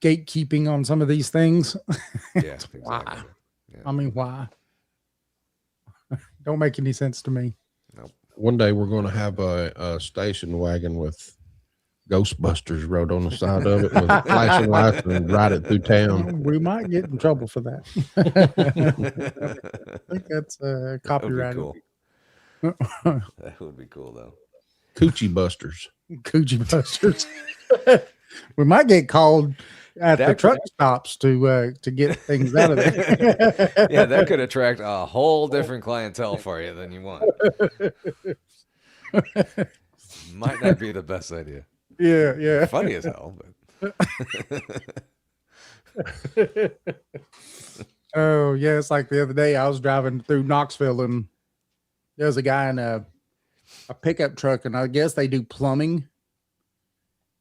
gatekeeping on some of these things. Yeah, Why? exactly. Yeah. I mean, why? Don't make any sense to me. Nope. One day we're going to have a station wagon with Ghostbusters wrote on the side of it with flashing lights and ride it through town. We might get in trouble for that. I think that's copyrighted. That would be cool, though. Coochie Busters. Coochie Busters. We might get called at the truck stops to get things out of there. Yeah, that could attract a whole different clientele for you than you want. Might not be the best idea. Yeah. Funny as hell, but Oh yeah, it's like the other day I was driving through Knoxville and there was a guy in a pickup truck, and I guess they do plumbing.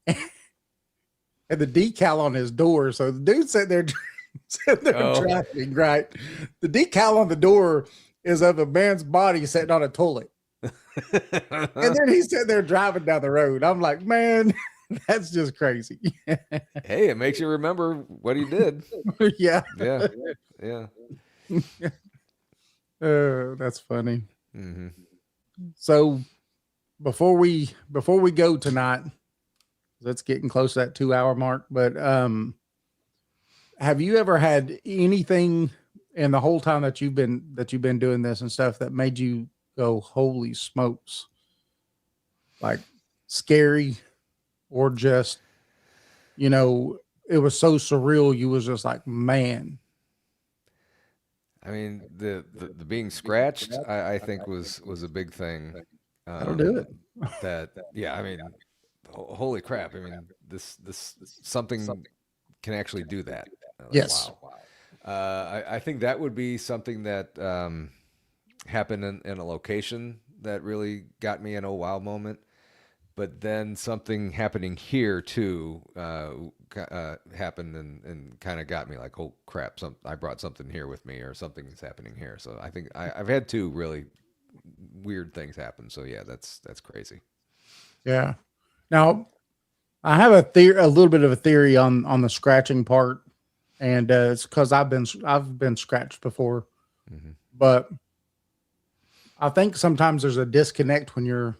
And the decal on his door, so the dude sat there driving, right? The decal on the door is of a man's body sitting on a toilet. And then he's sitting there driving down the road. I'm like, man, that's just crazy. Hey, it makes you remember what he did. Yeah. Yeah. That's funny. Mm-hmm. So before we go tonight, that's getting close to that 2-hour mark. But have you ever had anything in the whole time that you've been doing this and stuff that made you go, holy smokes, like scary, or just, it was so surreal, you was just like, man? I mean, the being scratched, I think was a big thing. That'll do it. I mean, holy crap! I mean, this something can actually do that. Like, yes. Wow. I think that would be something that happened in a location that really got me an oh wow moment. But then something happening here too happened and kind of got me like, oh crap! I brought something here with me, or something is happening here. So I think I've had 2 really weird things happen. So yeah, that's crazy. Yeah. Now, I have a little bit of a theory on the scratching part, and it's because I've been scratched before, Mm-hmm. but I think sometimes there's a disconnect when you're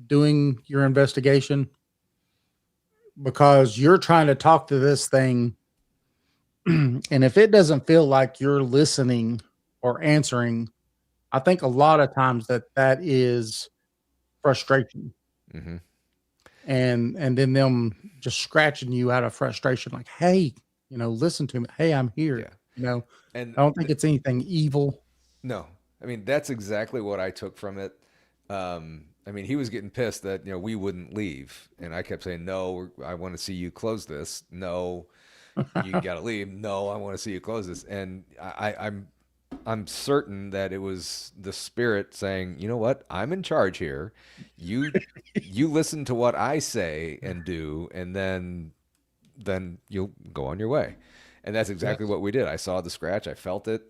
doing your investigation, because you're trying to talk to this thing, and if it doesn't feel like you're listening or answering, I think a lot of times that is frustration. Mm-hmm. And then them just scratching you out of frustration, like, hey, listen to me. Hey, I'm here. Yeah. And I don't think it's anything evil. No, I mean, that's exactly what I took from it. I mean, he was getting pissed that, we wouldn't leave. And I kept saying, no, I want to see you close this. No, you got to leave. No, I want to see you close this. And I'm certain that it was the spirit saying, you know what? I'm in charge here. You listen to what I say and do, and then you'll go on your way. And that's exactly what we did. I saw the scratch. I felt it.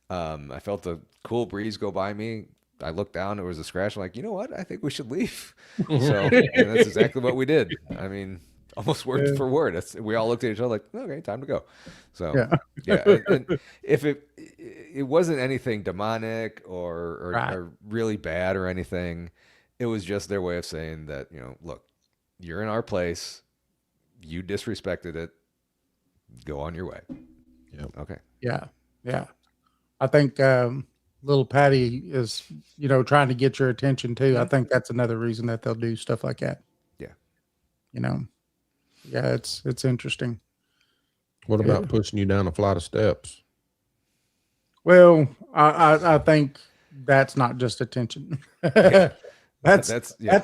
I felt the cool breeze go by me. I looked down. There was a scratch. I'm like, you know what? I think we should leave. So and that's exactly what we did. I mean, almost word for word. We all looked at each other like, okay, time to go. So yeah. And if it wasn't anything demonic or really bad or anything, it was just their way of saying that, look, you're in our place. You disrespected it. Go on your way. Yep. Okay. Yeah. I think little Patty is, trying to get your attention too. I think that's another reason that they'll do stuff like that. Yeah. Yeah, it's interesting. What about pushing you down a flight of steps? Well, I think that's not just attention. That's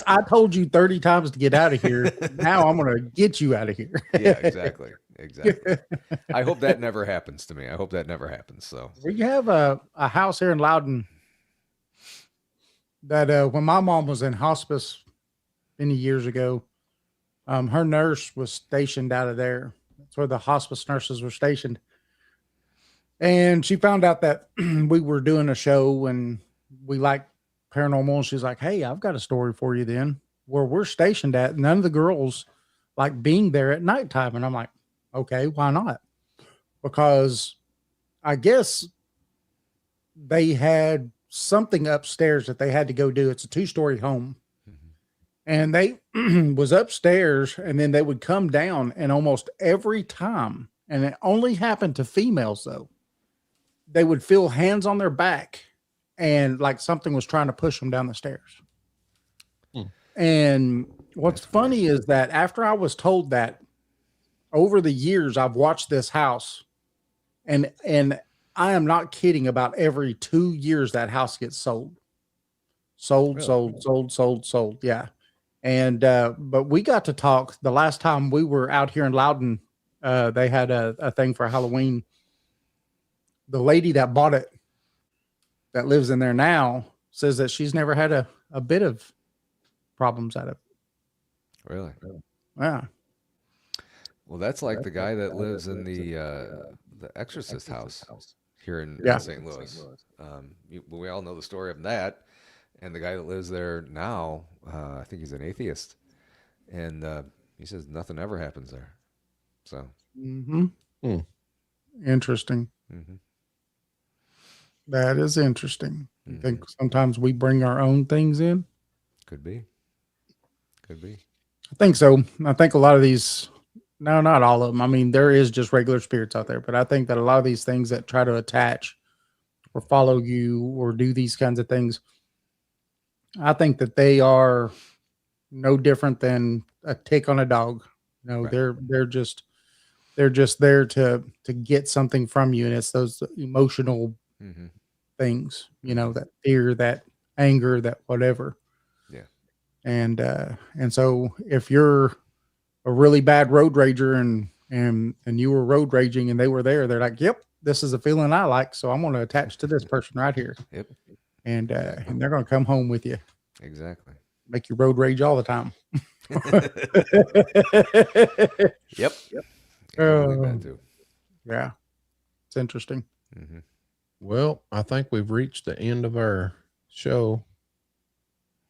I told you 30 times to get out of here. Now I'm going to get you out of here. Yeah, exactly. I hope that never happens to me. I hope that never happens. So we have a house here in Loudon that when my mom was in hospice many years ago, Her nurse was stationed out of there. That's where the hospice nurses were stationed. And she found out that we were doing a show and we like paranormal. And she's like, hey, I've got a story for you then. Where we're stationed at, none of the girls like being there at nighttime. And I'm like, okay, why not? Because I guess they had something upstairs that they had to go do. It's a 2-story home. And they was upstairs and then they would come down, and almost every time, and it only happened to females though, they would feel hands on their back and like something was trying to push them down the stairs. And what's funny is that after I was told that, over the years, I've watched this house, and I am not kidding, about every 2 years that house gets sold. Sold. Yeah. And but we got to talk the last time we were out here in Loudon. They had a thing for Halloween. The lady that bought it, that lives in there now, says that she's never had a bit of problems out of it. Really? Yeah. Well, that's like the guy that lives in the Exorcist house here in St. Louis. We all know the story of that. And the guy that lives there now, I think he's an atheist, and he says nothing ever happens there. So, Interesting. That is interesting. I think sometimes we bring our own things in. Could be. I think so. I think a lot of these, no, not all of them. I mean, there is just regular spirits out there, but I think that a lot of these things that try to attach or follow you or do these kinds of things, I think that they are no different than a tick on a dog. No, right. They're just there to get something from you, and it's those emotional things, that fear, that anger, that whatever. Yeah. And so if you're a really bad road rager and you were road raging and they were there, they're like, yep, this is a feeling I like, so I'm going to attach to this person right here. Yep. And they're going to come home with you. Exactly. Make you road rage all the time. Yep. That too. Yeah. It's interesting. Well, I think we've reached the end of our show.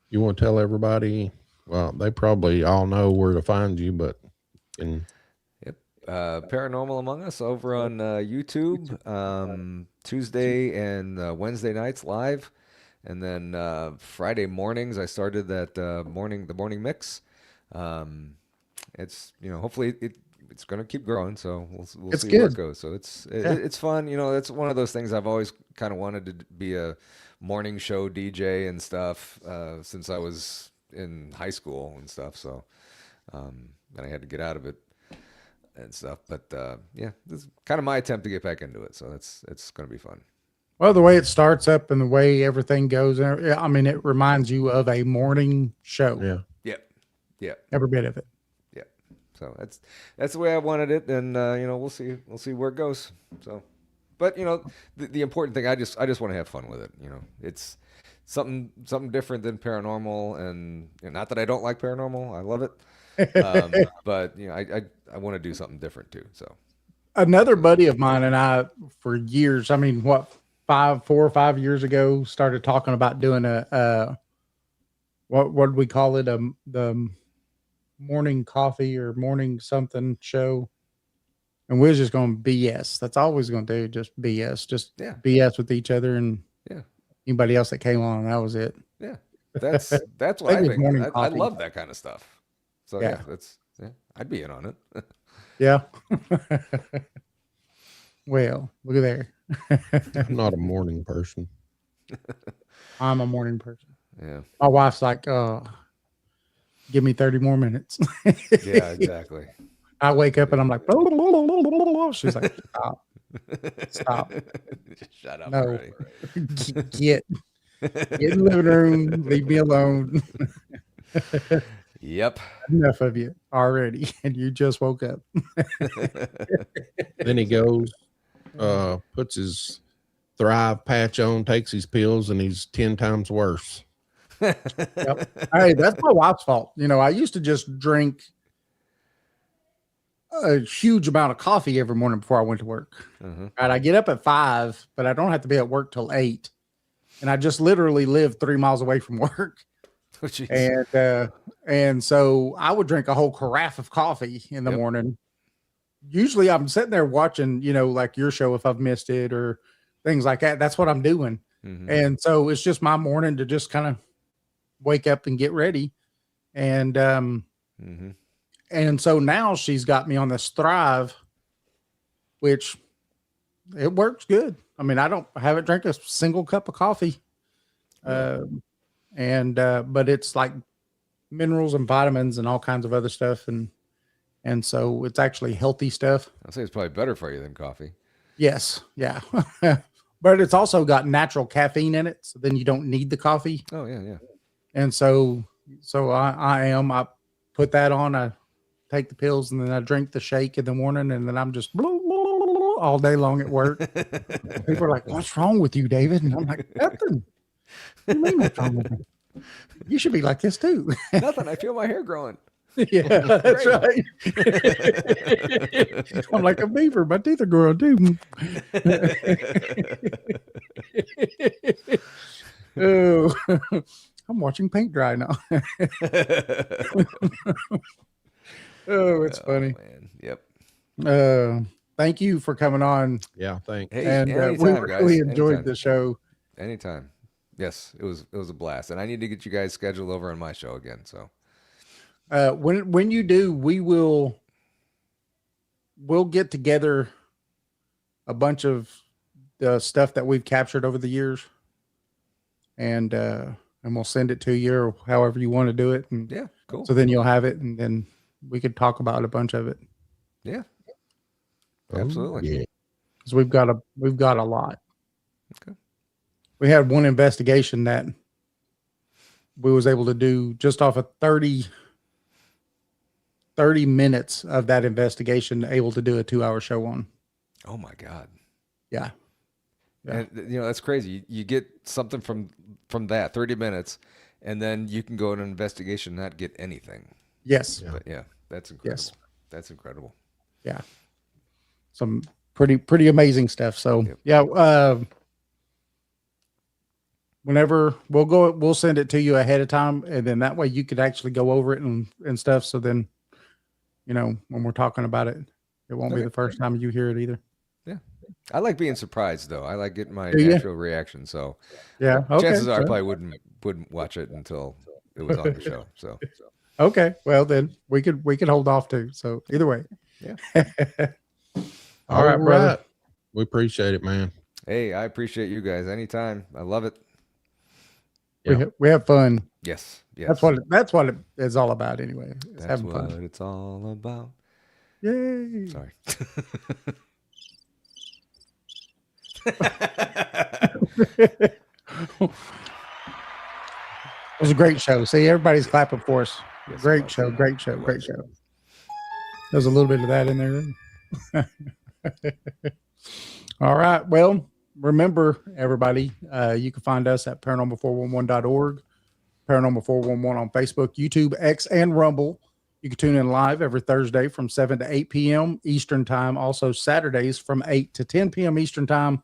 You want to tell everybody? Well, they probably all know where to find you, but Paranormal Among Us over on YouTube, Tuesday and Wednesday nights live, and then Friday mornings I started the morning mix. It's hopefully it's going to keep growing, so we'll see where it goes. So it's fun. It's one of those things I've always kind of wanted to be a morning show DJ and stuff since I was in high school and stuff. So then I had to get out of it and stuff. But this is kind of my attempt to get back into it. So it's going to be fun. Well, the way it starts up and the way everything goes, I mean, it reminds you of a morning show. Yeah. Yep. Every bit of it. So that's the way I wanted it, and we'll see where it goes. So, but the important thing, I just want to have fun with it. It's something different than paranormal, and not that I don't like paranormal, I love it. But I want to do something different too. So another buddy of mine and I, for years, I mean, 4 or 5 years ago, started talking about doing what did we call it? The morning coffee or morning something show, and we was just going to BS. That's all we was going to do, just BS, BS with each other and anybody else that came on. That was it. Yeah, that's what I think. I love that kind of stuff. So I'd be in on it. Yeah. Well, look at there. I'm not a morning person. I'm a morning person. Yeah. My wife's like, give me 30 more minutes. Yeah, exactly. I wake up and I'm like, blah, blah, blah, blah, blah, blah. She's like, stop. Just shut up. No, get in the living room. Leave me alone. Yep. Enough of you already. And you just woke up. Then he goes, puts his Thrive patch on, takes his pills, and he's 10 times worse. Yep. Hey, that's my wife's fault. I used to just drink a huge amount of coffee every morning before I went to work. Right, I get up at 5, but I don't have to be at work till 8, and I just literally live 3 miles away from work. Oh, jeez. And so I would drink a whole carafe of coffee in the morning. Usually I'm sitting there watching, like your show if I've missed it or things like that. That's what I'm doing. And so it's just my morning to just kind of wake up and get ready. And and so now she's got me on this Thrive, which it works good. I mean, I haven't drank a single cup of coffee. But it's like minerals and vitamins and all kinds of other stuff. And so it's actually healthy stuff. I'll say it's probably better for you than coffee. Yes. Yeah. But it's also got natural caffeine in it. So then you don't need the coffee. Oh yeah. Yeah. And so I put that on, I take the pills, and then I drink the shake in the morning, and then I'm just all day long at work. People are like, "What's wrong with you, David?" And I'm like, "Nothing." What do you mean what's wrong with me? You should be like this too. Nothing. I feel my hair growing. Yeah, that's right. I'm like a beaver. My teeth are growing too. Oh, I'm watching paint dry now. Oh, it's funny. Man. Yep. Thank you for coming on. Yeah, thanks. Hey, And we anytime, really guys. enjoyed Anytime. the show. Anytime. Yes, it was a blast, and I need to get you guys scheduled over on my show again. So When you do, we'll get together a bunch of the stuff that we've captured over the years, and we'll send it to you or however you want to do it. And yeah, cool. so then you'll have it, and then we could talk about a bunch of it. Yeah, Oh, absolutely. yeah. Because we've got a lot. Okay. We had one investigation that we was able to do just off of 30 minutes of that investigation, able to do a 2-hour show on. Oh my God. Yeah. Yeah. And that's crazy. You get something from that 30 minutes, and then you can go in an investigation and not get anything. Yes. But yeah, that's incredible. Yes. That's incredible. Yeah. Some pretty amazing stuff. So yeah. Whenever we'll send it to you ahead of time, and then that way you could actually go over it and stuff. So then, when we're talking about it, it won't be the first time you hear it either. Yeah. I like being surprised though. I like getting my Do you? natural reaction. So Yeah. Okay. chances are I probably wouldn't watch it until it was on the show. So Okay. Well, then we could hold off too. So either way. Yeah. All right, brother. We appreciate it, man. hey, I appreciate you guys anytime. I love it. Yeah. We have fun. Yes. That's what it is all about anyway. It's That's having what fun. it's all about. Yay. Sorry. It was a great show. See, everybody's clapping for us. Yes, it Great was. show, great show, It great was. show. There's a little bit of that in there. All right. Well, remember, everybody, you can find us at paranormal411.org, paranormal411 on Facebook, YouTube, X, and Rumble. You can tune in live every Thursday from 7 to 8 p.m. Eastern Time. Also Saturdays from 8 to 10 p.m. Eastern Time.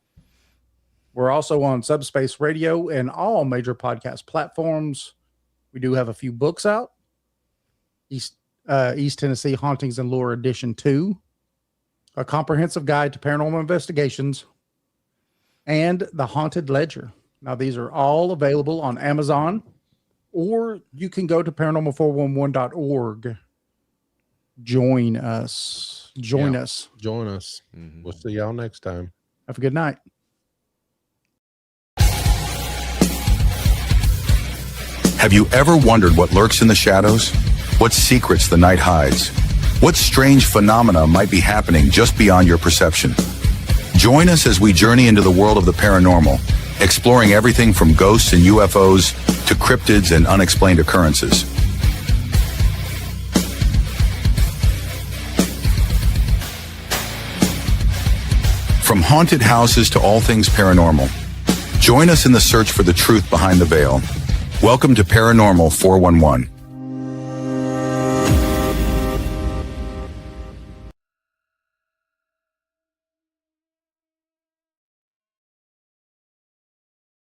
We're also on Subspace Radio and all major podcast platforms. We do have a few books out. East Tennessee Hauntings and Lore Edition 2, A Comprehensive Guide to Paranormal Investigations, and The Haunted Ledger. Now, these are all available on Amazon, or you can go to paranormal411.org. Join us. Join us. Join us. Mhm. We'll see y'all next time. Have a good night. Have you ever wondered what lurks in the shadows? What secrets the night hides? What strange phenomena might be happening just beyond your perception? Join us as we journey into the world of the paranormal, exploring everything from ghosts and UFOs to cryptids and unexplained occurrences. From haunted houses to all things paranormal, join us in the search for the truth behind the veil. Welcome to Paranormal 411.